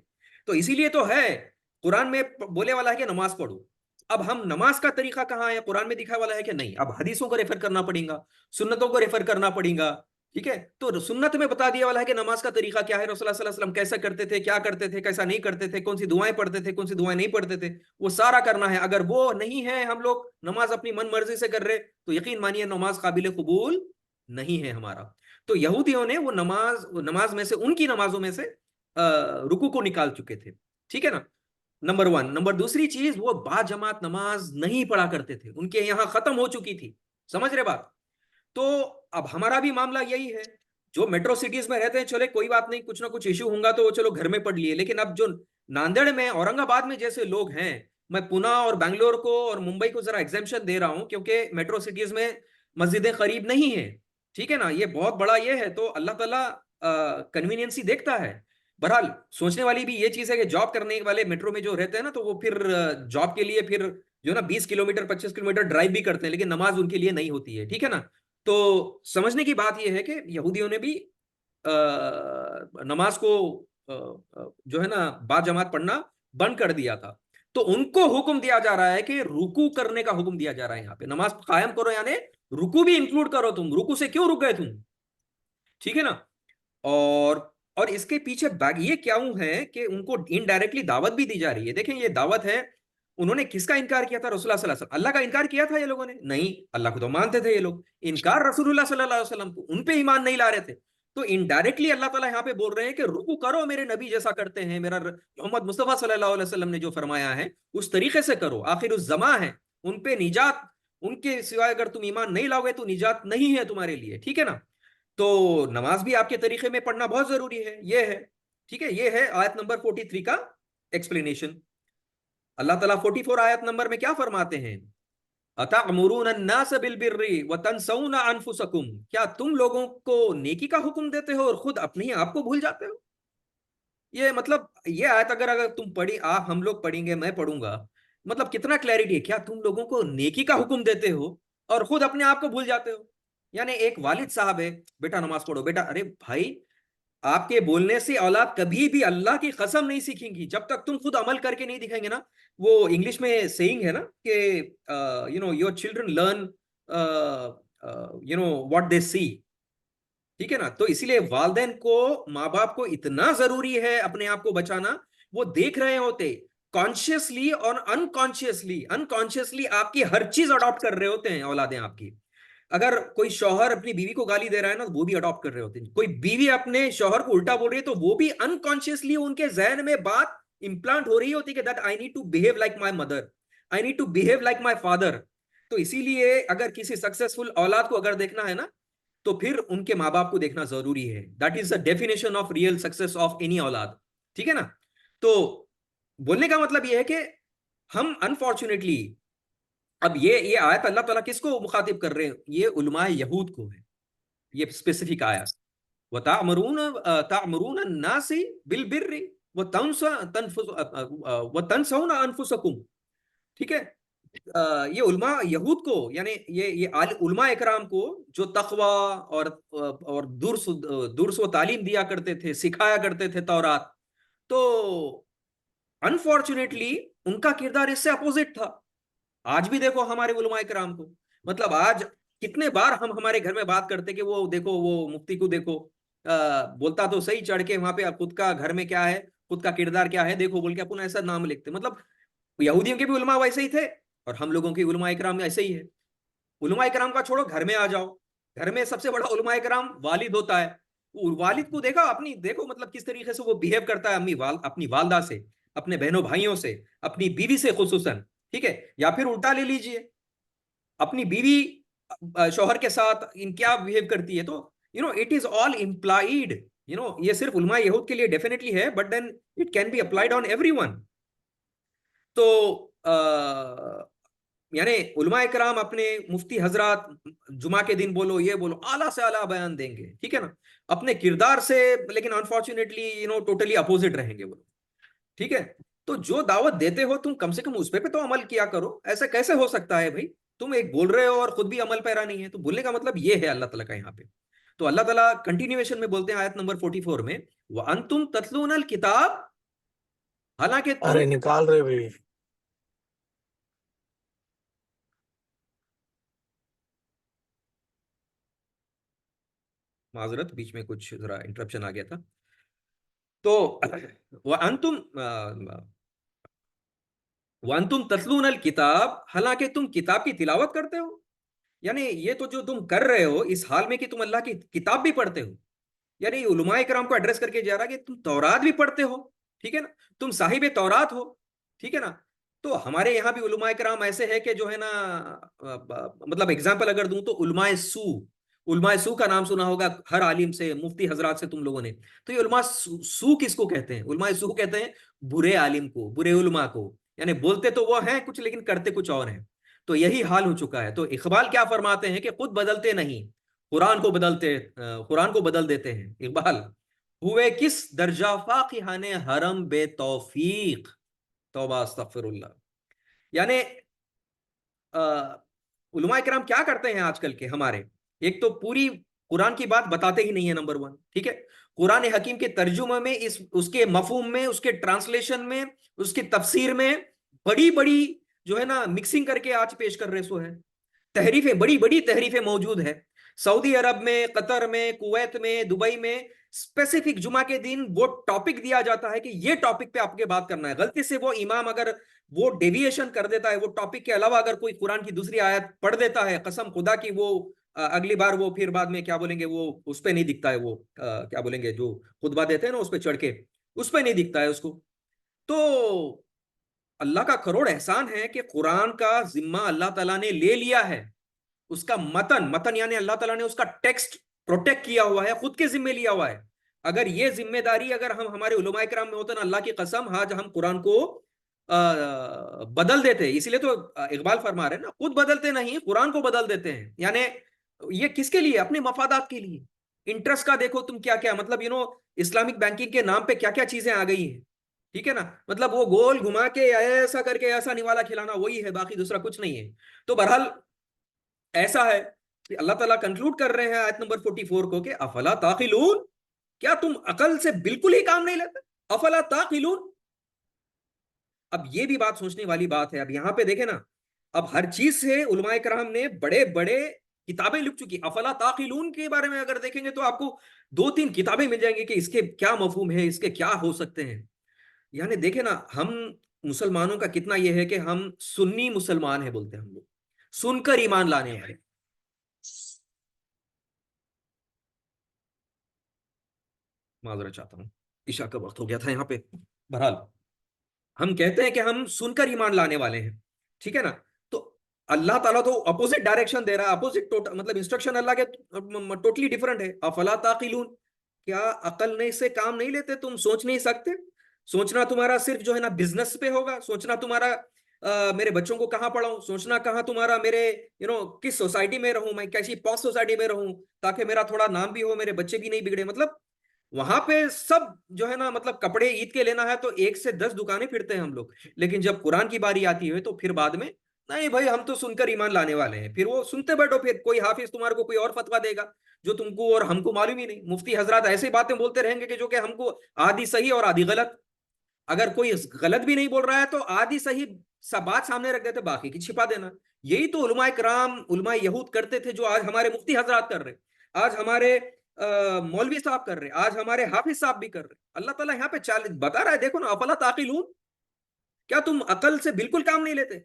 तो इसीलिए तो है कुरान में बोले वाला है कि नमाज पढ़ो। अब हम नमाज का तरीका कहाँ है, कुरान में दिखा वाला है कि नहीं, अब हदीसों को रेफर करना पड़ेगा, सुन्नतों को रेफर करना पड़ेगा। ठीक है, तो सुन्नत में बता दिया वाला है कि नमाज का तरीका क्या है, रसूलुल्लाह सल्लल्लाहु अलैहि वसल्लम कैसा करते थे, क्या करते थे, कैसा नहीं करते थे, कौन सी दुआएं पढ़ते थे, कौन सी दुआएं नहीं पढ़ते थे, वो सारा करना है। अगर वो नहीं है, हम लोग नमाज अपनी मन मर्जी से कर रहे, तो यकीन मानिए नमाज काबिल कबूल नहीं है हमारा। तो यहूदियों ने वो नमाज में से, उनकी नमाजों में से रुकू को निकाल चुके थे। ठीक है ना, नंबर 1। नंबर दूसरी चीज, वो बाजमात नमाज नहीं पढ़ा करते थे, उनके यहाँ खत्म हो चुकी थी। समझ रहे बात? तो अब हमारा भी मामला यही है, जो मेट्रो सिटीज में रहते हैं, चले कोई बात नहीं, कुछ ना कुछ इश्यू होगा तो चलो घर में पढ़ लिए, लेकिन अब जो नांदेड़ में, औरंगाबाद में जैसे लोग हैं, मैं पुणे और बेंगलोर को और मुंबई को जरा एग्जेम्पशन दे रहा हूं, क्योंकि मेट्रो सिटीज में मस्जिदें करीब नहीं है। ठीक है ना, ये बहुत बड़ा ये है, तो अल्लाह ताला कन्वीनियंस ही देखता है। बहरहाल सोचने वाली भी ये चीज है कि जॉब करने वाले मेट्रो में जो रहते हैं ना, तो वो फिर जॉब के लिए फिर जो ना 20 किलोमीटर 25 किलोमीटर ड्राइव भी करते हैं, लेकिन नमाज उनके लिए नहीं होती है। ठीक है ना, तो समझने की बात यह है कि यहूदियों ने भी नमाज को जो है ना बाजमात पढ़ना बंद कर दिया था। तो उनको हुक्म दिया जा रहा है कि रुकू करने का हुक्म दिया जा रहा है, यहाँ पे नमाज कायम करो, यानी रुकू भी इंक्लूड करो। तुम रुकू से क्यों रुक गए तुम? ठीक है ना। और इसके पीछे बैग ये क्यों है कि उनको इनडायरेक्टली दावत भी दी जा रही है। देखें, ये दावत है, उन्होंने किसका इनकार किया था? रसूलुल्लाह सल्लल्लाहु अलैहि वसल्लम। अल्लाह का इनकार किया था ये लोगों ने? नहीं, अल्लाह को तो मानते थे ये लोग, इनकार रसूलुल्लाह सल्लल्लाहु अलैहि वसल्लम को, उन पे ईमान नहीं ला रहे थे। तो इनडायरेक्टली अल्लाह ताला यहाँ पे बोल रहे हैं कि रुकू करो, मेरे नबी जैसा करते हैं, मेरा मोहम्मद मुस्तफा सल्लल्लाहु अलैहि वसल्लम ने जो फरमाया है उस तरीके से करो। आखिर उस जमा है, उन पे निजात, उनके सिवाय अगर तुम ईमान नहीं लाओगे तो निजात नहीं है तुम्हारे लिए। ठीक है ना। तो नमाज भी आपके तरीके में पढ़ना बहुत जरूरी है, ये है। ठीक है, ये है आयत नंबर 43 का एक्सप्लेनेशन। अल्लाह ताला 44 आयत नंबर में क्या फरमाते हैं? अतअमुरून अन्नास बिलबिर्रि व तनसौना अनफुसकुम, क्या तुम लोगों को नेकी का हुक्म देते हो और खुद अपने ही आप को भूल जाते हो? ये मतलब ये आयत अगर अगर तुम पढ़ी, आप हम लोग पढ़ेंगे, मैं पढ़ूंगा, मतलब कितना क्लैरिटी है। क्या तुम लोगों को नेकी का हुक्म देते हो और खुद अपने आप को भूल जाते हो? यानी एक वालिद साहब है, बेटा नमाज पढ़ो, बेटा, अरे भाई, आपके बोलने से औलाद कभी भी अल्लाह की कसम नहीं सीखेंगी जब तक तुम खुद अमल करके नहीं दिखाएंगे ना। वो इंग्लिश में सेइंग है ना कि your children learn what they see. ठीक है ना, तो इसीलिए वालदेन को, माँ बाप को इतना जरूरी है अपने आप को बचाना। वो देख रहे होते कॉन्शियसली और अनकॉन्शियसली, अनकॉन्शियसली आपकी हर चीज अडॉप्ट कर रहे होते हैं औलादें आपकी। अगर कोई शौहर अपनी बीवी को गाली दे रहा है ना, तो वो भी अडॉप्ट कर रहे होते हैं। कोई बीवी अपने शौहर को उल्टा बोल रही है, तो वो भी अनकॉन्शियसली उनके जहन में बात इंप्लांट हो रही होती है कि that I need to behave like my mother, I need to behave like my father. तो इसीलिए अगर किसी सक्सेसफुल औलाद को अगर देखना है ना, तो फिर उनके माँ बाप को देखना जरूरी है। That is the definition of real success of any औलाद। ठीक है ना। तो बोलने का मतलब यह है कि हम अनफॉर्चुनेटली, अब ये आयत अल्लाह ताला किसको मुखातिब कर रहे हैं? ये उलमाए यहूद को है, ये स्पेसिफिक आयत। व तामरून अन्नासी बिल बिर्रि व तनसौना अनफुसकुम। ठीक है, ये उलमा यहूद को, यानी ये उलमा इकराम को जो तकवा और दुर्स व तालीम दिया करते थे, सिखाया करते थे तौरात, तो अनफॉर्चुनेटली उनका किरदार इससे अपोजिट था। आज भी देखो हमारे उलमा इकराम को, मतलब आज कितने बार हम हमारे घर में बात करते कि वो देखो, वो मुफ्ती को देखो, बोलता तो सही चढ़ के वहां पे खुद का घर में क्या है, खुद का किरदार क्या है देखो बोल के अपन ऐसा नाम लिखते। मतलब यहूदियों के भी उलमा वैसे ही थे और हम लोगों के उलमा इकराम ऐसे ही है। उलमा इकराम का छोड़ो, घर में आ जाओ, घर में सबसे बड़ा उलमा इकराम वालिद होता है। वालिद को देखा अपनी, देखो मतलब किस तरीके से वो बिहेव करता है अपनी वालदा से, अपने बहनों भाइयों से, अपनी बीवी से खुसूसन। ठीक है, या फिर उल्टा ले लीजिए, अपनी बीवी शौहर के साथ इन क्या बिहेव करती है। तो इट इज ऑल इम्प्लाइड। ये सिर्फ उलमा यहूद के लिए डेफिनेटली है, but then it can be applied on everyone. तो यानी उलमा इकराम अपने मुफ्ती हजरात जुमा के दिन बोलो, ये बोलो, आला से आला बयान देंगे, ठीक है ना, अपने किरदार से, लेकिन अनफॉर्चुनेटली टोटली अपोजिट रहेंगे वो। ठीक है, तो जो दावत देते हो तुम कम से कम उस पे तो अमल किया करो। ऐसा कैसे हो सकता है भाई, तुम एक बोल रहे हो और खुद भी अमल पैरा नहीं है। तो बोलने का मतलब ये है अल्लाह ताला का यहाँ पे। तो अल्लाह ताला कंटिन्यूएशन में बोलते हैं आयत नंबर 44 में, व अंतुम ततलूनल किताब, हालांकि तुम, अरे निकाल रहे भाई। माजरत बीच में कुछ जरा इंटरप्शन आ गया था। तो व अंतुम व अंतुम ततलून अल किताब, हालांकि तुम किताब की तिलावत करते हो। यानी ये तो जो तुम कर रहे हो इस हाल में कि तुम अल्लाह की किताब भी पढ़ते हो। यानी उलमाए कराम को एड्रेस करके जा रहा है कि तुम तौरात भी पढ़ते हो, ठीक है ना, तुम साहिब तौरात हो, ठीक है ना। तो हमारे यहाँ भी उलमाए कराम ऐसे है कि जो है ना, मतलब एग्जाम्पल अगर दूं तो उलमाए सू का नाम सुना होगा हर आलिम से, मुफ्ती हजरात से तुम लोगों ने। तो ये सू किसको कहते हैं? उलमाए सू कहते हैं बुरे आलिम को, बुरे उलमा को। यानी बोलते तो वो हैं कुछ लेकिन करते कुछ और हैं। तो यही हाल हो चुका है। तो इकबाल क्या फरमाते हैं कि खुद बदलते नहीं, कुरान को बदल देते हैं। इकबाल, हुए किस दर्जा फाकिहाने हरम बे तौफीक, तौबा अस्तगफिरुल्लाह। यानी उलमा इकराम क्या करते हैं आजकल के हमारे, एक तो पूरी कुरान की बात बताते ही नहीं है, नंबर वन, ठीक है। कुरान हकीम के तर्जुमे में, इस उसके मफहूम में, उसके ट्रांसलेशन में, उसकी तफसीर में बड़ी बड़ी जो है ना मिक्सिंग करके आज पेश कर रहे सो है। तहरीफें, बड़ी बड़ी तहरीफें मौजूद है। सऊदी अरब में, कतर में, कुवैत में, दुबई में स्पेसिफिक जुमा के दिन वो टॉपिक दिया जाता है कि ये टॉपिक पे आपके बात करना है। गलती से वो इमाम अगर वो डेविएशन कर देता है, वो टॉपिक के अलावा अगर कोई कुरान की दूसरी आयत पढ़ देता है, कसम खुदा की वो अगली बार वो फिर बाद में क्या बोलेंगे, वो उस पे नहीं दिखता है, वो क्या बोलेंगे जो खुतबा देते हैं ना उस पे चढ़ के, उस पे नहीं दिखता है उसको। तो अल्लाह का करोड़ एहसान है कि कुरान का जिम्मा अल्लाह ताला ने ले लिया है। उसका मतन मतन यानी अल्लाह ताला ने उसका टेक्स्ट प्रोटेक्ट किया हुआ है, खुद के जिम्मे लिया हुआ है। अगर ये जिम्मेदारी अगर हम हमारे उलमा इकराम में होता ना, अल्लाह की कसम आज हम कुरान को बदल देते। इसीलिए तो इकबाल फरमा रहे हैं ना, खुद बदलते नहीं कुरान को बदल देते हैं। यानी ये किसके लिए? अपने मफादात के लिए। इंटरेस्ट का देखो तुम क्या क्या, मतलब इस्लामिक बैंकिंग के नाम पे क्या क्या चीजें आ गई हैं, ठीक है ना। मतलब वो गोल घुमा के ऐसा करके ऐसा निवाला खिलाना वही है, बाकी दूसरा कुछ नहीं है। तो बहरहाल ऐसा है कि अल्लाह ताला कंक्लूड कर रहे हैं आयत नंबर 44 को कि अफला ताकिलून, क्या तुम अकल से बिल्कुल ही काम नहीं लेते? अफला ताकिलून। अब ये भी बात सोचने वाली बात है। अब यहां पे देखे ना, अब हर चीज से उलमाए कराम ने बड़े बड़े किताबें लिख चुकी। अफला ताकिलून के बारे में अगर देखेंगे तो आपको दो तीन किताबें मिल जाएंगी कि इसके क्या मफहूम है, इसके क्या हो सकते हैं। यानी देखे ना, हम मुसलमानों का कितना यह है कि हम सुन्नी मुसलमान है बोलते हैं हम लोग, सुनकर ईमान लाने वाले। माजरा चाहता हूँ, ईशा का वक्त हो गया था यहाँ पे। बहरहाल हम कहते हैं कि हम सुनकर ईमान लाने वाले हैं, ठीक है ना। तो अल्लाह ताला तो अपोजिट डायरेक्शन दे रहा है, अपोजिट मतलब इंस्ट्रक्शन अल्लाह के टोटली डिफरेंट है। अफला ताकिलून, क्या अकल नहीं से काम नहीं लेते? तुम सोच नहीं सकते? सोचना तुम्हारा सिर्फ जो है ना बिजनेस पे होगा, सोचना तुम्हारा मेरे बच्चों को कहाँ पढ़ाऊं, सोचना कहाँ तुम्हारा मेरे किस सोसाइटी में रहूं, मैं कैसी पॉश सोसाइटी में रहूं ताकि मेरा थोड़ा नाम भी हो, मेरे बच्चे भी नहीं बिगड़े। मतलब वहां पे सब जो है ना, मतलब कपड़े ईद के लेना है तो 1 से 10 दुकानें फिरते हैं हम लोग, लेकिन जब कुरान की बारी आती है तो फिर बाद में नहीं भाई, हम तो सुनकर ईमान लाने वाले हैं। फिर वो सुनते बैठो, फिर कोई हाफिज तुम्हारे को कोई और फतवा देगा जो तुमको और हमको मालूम ही नहीं। मुफ्ती हजरात ऐसी बातें बोलते रहेंगे कि जो कि हमको आधी सही और आधी गलत। अगर कोई गलत भी नहीं बोल रहा है तो आधी सही सब बात सामने रख देते, बाकी की छिपा देना। यही तो उलमाए कराम, उलमाए यहूद करते थे, जो आज हमारे मुफ्ती हजरात कर रहे, आज हमारे मौलवी साहब कर रहे, आज हमारे हाफिज साहब भी कर रहे। अल्लाह ताला यहाँ पे चाल बता रहा है, देखो ना, अफला ताकिलून, क्या तुम अकल से बिल्कुल काम नहीं लेते?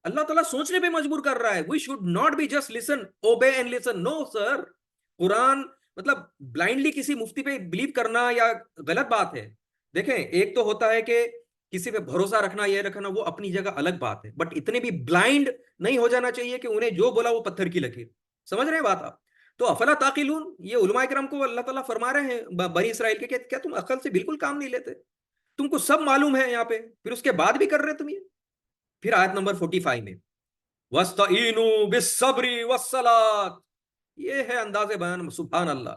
अल्लाह ताला सोचने पे मजबूर कर रहा है। We should not be just listen, obey and listen, no sir. Quran मतलब ब्लाइंडली किसी मुफ्ती पे बिलीव करना या गलत बात है। देखें, एक तो होता है कि किसी पे भरोसा रखना, ये रखना, वो अपनी जगह अलग बात है, बट इतने भी ब्लाइंड नहीं हो जाना चाहिए कि उन्हें जो बोला वो पत्थर की लकीर। समझ रहे हैं बात आप? तो अफला ताकिलून, ये उलमा किराम को अल्लाह ताला फरमा रहे हैं बनी इसराइल के, क्या तुम अकल से बिल्कुल काम नहीं लेते? तुमको सब मालूम है यहाँ पे, फिर उसके बाद भी कर रहे तुम ये। फिर आयत नंबर 45 में, वस्तईनु बिस्सब्री वस्सलात, ये है अंदाज़े बयान, सुभान अल्लाह।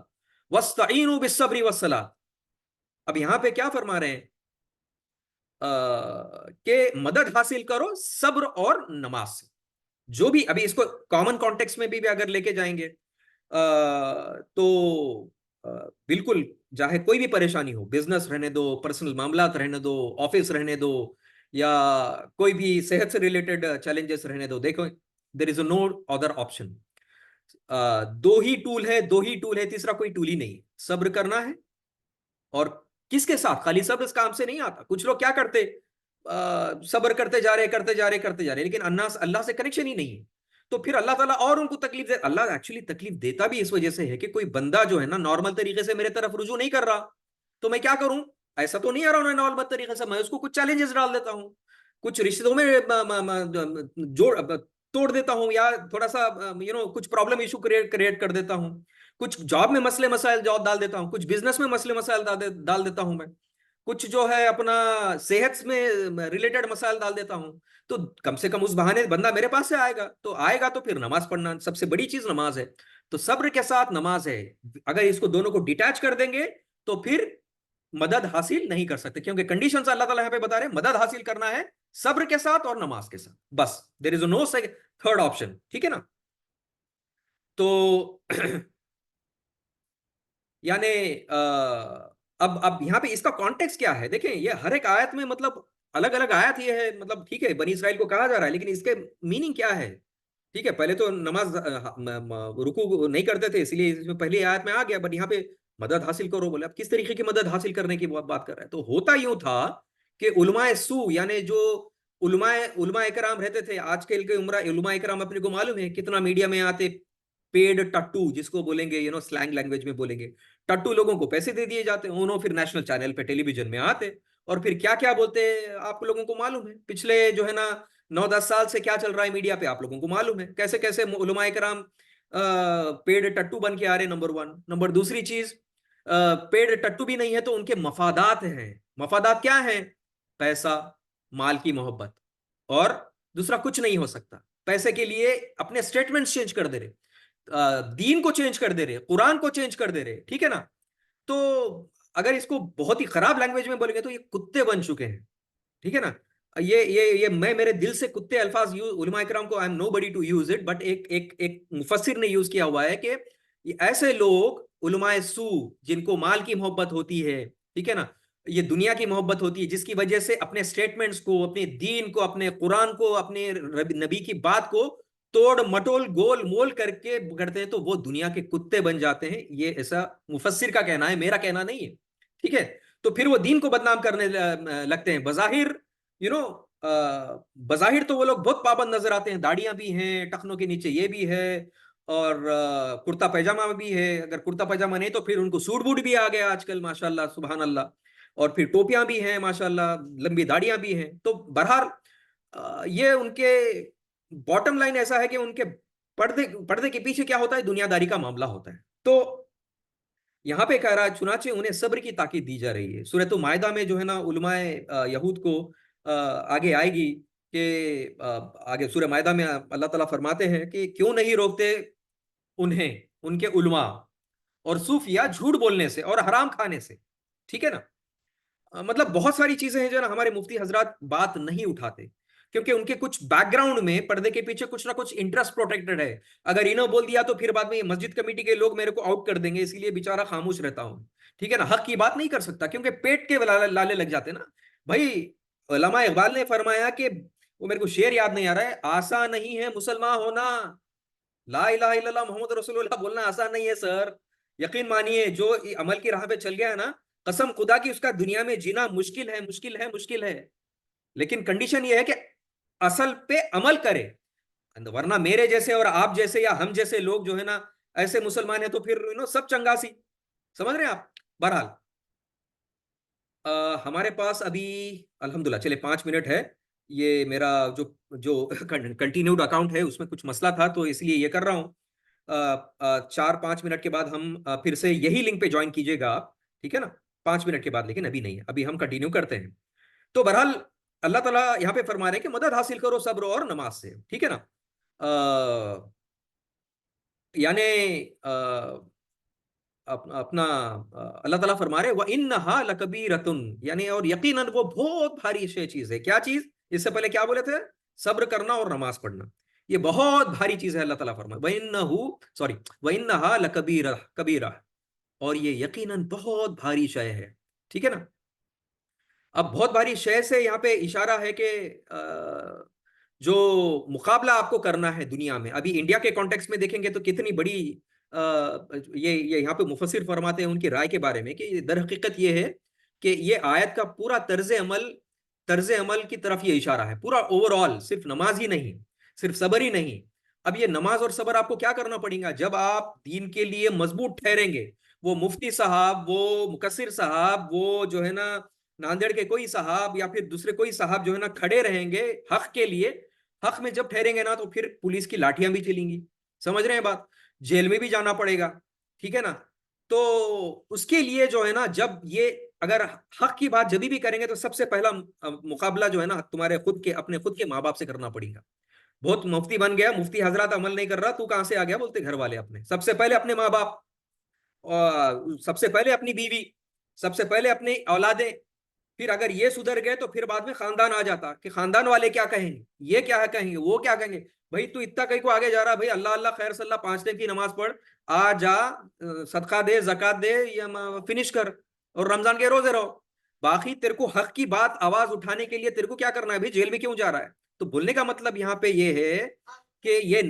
वस्तईनु बिस्सब्री वस्सलात, अब यहाँ पे क्या फरमा रहे हैं? कि मदद हासिल करो सब्र और नमाज से। जो भी अभी इसको कॉमन कॉन्टेक्स्ट में भी अगर लेके जाएंगे तो बिल्कुल, चाहे कोई भी परेशानी हो, बिजनेस रहने दो, पर्सनल मामलात रहने दो, ऑफिस रहने दो, या कोई भी सेहत से रिलेटेड चैलेंजेस रहने दो, देखो there is no other option. दो ही टूल है, दो ही टूल है, तीसरा कोई टूल ही नहीं। सब्र करना है, और किसके साथ? खाली सब्र इस काम से नहीं आता। कुछ लोग क्या करते, सब्र करते जा रहे, करते जा रहे, करते जा रहे, लेकिन अल्लाह अल्लाह से कनेक्शन ही नहीं है। तो फिर अल्लाह ताला और उनको तकलीफ दे। अल्लाह एक्चुअली तकलीफ देता भी इस वजह से है कि कोई बंदा जो है ना नॉर्मल तरीके से मेरे तरफ रुजू नहीं कर रहा, तो मैं क्या करूं? ऐसा तो नहीं आ रहा नॉर्मल तरीके से, मैं उसको कुछ चैलेंजेस डाल देता हूं, कुछ रिश्तों में जोड़ तोड़ देता हूं, या थोड़ा सा कुछ प्रॉब्लम इशू क्रिएट क्रिएट कर देता हूं, कुछ जॉब में मसले मसाइल जॉब डाल देता हूं, कुछ बिजनेस में मसले मसाइल डाल देता हूं मैं, कुछ जो है अपना सेहत में रिलेटेड मसाइल डाल देता हूं। तो कम से कम उस बहाने बंदा मेरे पास से आएगा, तो आएगा तो फिर नमाज पढ़ना सबसे बड़ी चीज नमाज है। तो सब्र के साथ नमाज है। अगर इसको दोनों को डिटैच कर देंगे तो फिर मदद हासिल नहीं कर सकते, क्योंकि कंडीशन अल्लाह ताला यहाँ पे बता रहे हैं, मदद हासिल करना है सब्र के साथ और नमाज के साथ, बस। There is no third option, ठीक है ना? तो यानी अब यहाँ पे इसका कॉन्टेक्स्ट क्या है? देखें, ये हर एक आयत में मतलब अलग अलग आयत ये है, मतलब ठीक है बनी इसराइल को कहा जा रहा है, लेकिन इसके मीनिंग क्या है? ठीक है, पहले तो नमाज रुकू नहीं करते थे, इसलिए इसमें पहली आयत में आ गया, बट यहाँ पे मदद हासिल करो बोले। अब किस तरीके की मदद हासिल करने की बात कर रहा है? तो होता यूं था कि उलमाए सू, यानी जो उलमाए उलमाए कराम रहते थे, आजकल के उलमाए कराम अपने को मालूम है कितना मीडिया में आते, पेड टट्टू जिसको बोलेंगे, स्लैंग लैंग्वेज में बोलेंगे, टट्टू लोगों को पैसे दे दिए जाते, उन्होंने फिर नेशनल चैनल पे टेलीविजन में आते, और फिर क्या क्या बोलते आप लोगों को मालूम है। पिछले जो है ना 9-10 साल से क्या चल रहा है मीडिया पे आप लोगों को मालूम है, कैसे कैसे उलमाए कराम पेड टट्टू बन के आ रहे, नंबर वन। नंबर दूसरी चीज, पेड टट्टू भी नहीं है तो उनके मफादात हैं। मफादात क्या है? पैसा, माल की मोहब्बत, और दूसरा कुछ नहीं हो सकता। पैसे के लिए अपने स्टेटमेंट्स चेंज कर दे रहे, दीन को चेंज कर दे रहे, कुरान को चेंज कर दे रहे, ठीक है ना? तो अगर इसको बहुत ही खराब लैंग्वेज में बोलेंगे तो ये कुत्ते बन चुके हैं, ठीक है ना? ये मैं मेरे दिल से कुत्ते अल्फाज यूज, उलमा इकराम को, I am nobody to use it, but एक एक एक मुफस्सिर ने यूज किया हुआ है कि ये ऐसे लोग उलमाए सू, जिनको माल की मोहब्बत होती है, ठीक है ना, ये दुनिया की मोहब्बत होती है, जिसकी वजह से अपने स्टेटमेंट्स को, अपने दीन को, अपने कुरान को, अपने नबी की बात को तोड़ मटोल गोल मोल करके करते हैं, तो वो दुनिया के कुत्ते बन जाते हैं। ये ऐसा मुफस्सिर का कहना है, मेरा कहना नहीं है, ठीक है? तो फिर वो दीन को बदनाम करने लगते हैं। बज़ाहिर यू नो बज़ाहिर तो वो लोग बहुत पाबंद नजर आते हैं, दाढ़ियां भी हैं, टखनों के नीचे ये भी है, और कुर्ता पैजामा भी है। अगर कुर्ता पैजामा नहीं तो फिर उनको सूट बूट भी आ गया आजकल, माशाल्लाह सुभान अल्लाह। और फिर टोपियां भी हैं माशाल्लाह, लंबी दाढ़ियां भी हैं। तो बहरहाल ये उनके बॉटम लाइन ऐसा है कि उनके पर्दे पर्दे के पीछे क्या होता है? दुनियादारी का मामला होता है। तो यहाँ पे कह रहा है चुनाचे उन्हें सब्र की ताकीद दी जा रही है। सूरत मायदा में जो है ना उलमाए यहूद को आगे आएगी कि आगे सूरह मायदा में अल्लाह ताला फरमाते हैं कि क्यों नहीं रोकते उन्हें उनके उलमा और सूफिया झूठ बोलने से और हराम खाने से, ठीक है ना? मतलब बहुत सारी चीजें हैं जो ना हमारे मुफ्ती हजरात बात नहीं उठाते। क्योंकि उनके कुछ बैकग्राउंड में, पर्दे के पीछे कुछ ना कुछ इंटरेस्ट प्रोटेक्टेड है। अगर इन्हों बोल दिया तो फिर बाद में ये मस्जिद कमेटी के लोग मेरे को आउट कर देंगे, इसीलिए बेचारा खामोश रहता हूं। ठीक है ना, हक की बात नहीं कर सकता क्योंकि पेट के लाले लग जाते ना भाई। उलमा इकबाल ने फरमाया कि, वो मेरे को शेर याद नहीं आ रहा है, आसान नहीं है मुसलमान होना, ला इलाहा इल्लल्लाह मोहम्मद रसूलुल्लाह बोलना आसान नहीं है सर। यकीन मानिए जो अमल की राह पे चल गया है ना, कसम खुदा की उसका दुनिया में जीना मुश्किल है, मुश्किल है, मुश्किल है। लेकिन कंडीशन ये है कि असल पे अमल करे, वरना मेरे जैसे और आप जैसे या हम जैसे लोग जो है ना ऐसे मुसलमान है तो फिर सब चंगासी। समझ रहे हैं आप? बहरहाल हमारे पास अभी अल्हम्दुलिल्लाह चले 5 मिनट है। ये मेरा जो जो कंटिन्यूड अकाउंट है उसमें कुछ मसला था तो इसलिए ये कर रहा हूँ। 4-5 मिनट के बाद हम फिर से यही लिंक पे ज्वाइन कीजिएगा आप, ठीक है ना? 5 मिनट के बाद, लेकिन अभी नहीं है, अभी हम कंटिन्यू करते हैं। तो बहरहाल अल्लाह ताला यहाँ पे फरमा रहे हैं कि मदद हासिल करो सब्र और नमाज से, ठीक है ना? यानी अपना अल्लाह ताला फरमा रहे व इन्नहा लकबीरतुन, यानी और यकीनन वो बहुत भारी चीज है। क्या चीज? इससे पहले क्या बोले थे? सब्र करना और नमाज पढ़ना, ये बहुत भारी चीज है। अल्लाह ताला फरमाए व इन्नहु, सॉरी, व इन्नहा लकबीरा, कबीरा, और ये यकीनन बहुत भारी शय है। ठीक है ना? अब बहुत भारी शय से यहाँ पे इशारा है कि जो मुकाबला आपको करना है दुनिया में, अभी इंडिया के कॉन्टेक्स्ट में देखेंगे तो कितनी बड़ी ये यहाँ पे मुफस्सिर फरमाते हैं उनकी राय के बारे में कि दर हकीकत ये है कि ये आयत का पूरा तर्ज अमल की तरफ ये इशारा है, पूरा ओवरऑल, सिर्फ नमाज ही नहीं, सिर्फ सबर ही नहीं। अब ये नमाज और सबर आपको क्या करना पड़ेगा जब आप दीन के लिए मजबूत ठहरेंगे? वो मुफ्ती साहब, वो मुकस्सिर साहब, वो जो है ना नांदेड़ के कोई साहब या फिर दूसरे कोई साहब जो है ना खड़े रहेंगे हक के लिए, हक में जब ठहरेंगे ना तो फिर पुलिस की लाठियां भी चलेंगी। समझ रहे हैं बात? जेल में भी जाना पड़ेगा। ठीक है ना? तो उसके लिए जो है ना, जब ये अगर हक की बात जब भी करेंगे तो सबसे पहला मुकाबला जो है ना तुम्हारे खुद के, अपने खुद के माँ बाप से करना पड़ेगा। बहुत मुफ्ती बन गया, मुफ्ती हजरत अमल नहीं कर रहा, तू कहां से आ गया? बोलते घर वाले अपने, सबसे पहले अपने माँ बाप, और सबसे पहले अपनी बीवी, सबसे पहले अपनी औलादें। फिर अगर ये सुधर गए तो फिर बाद में खानदान आ जाता कि खानदान वाले क्या कहेंगे, ये क्या है कहेंगे, वो क्या कहेंगे। भाई तू इतना कहीं को आगे जा रहा, भाई अल्लाह अल्लाह खैर सल्ला 5 टाइम की नमाज पढ़, आ जा, सदका दे, जक़ात दे, या फिनिश कर, और रमजान के रोजे रहो। बाकी तेरे को हक की बात आवाज उठाने के लिए तेरे को क्या करना है? भाई जेल में क्यों जा रहा है? तो बोलने का मतलब यहाँ पे ये है कि ये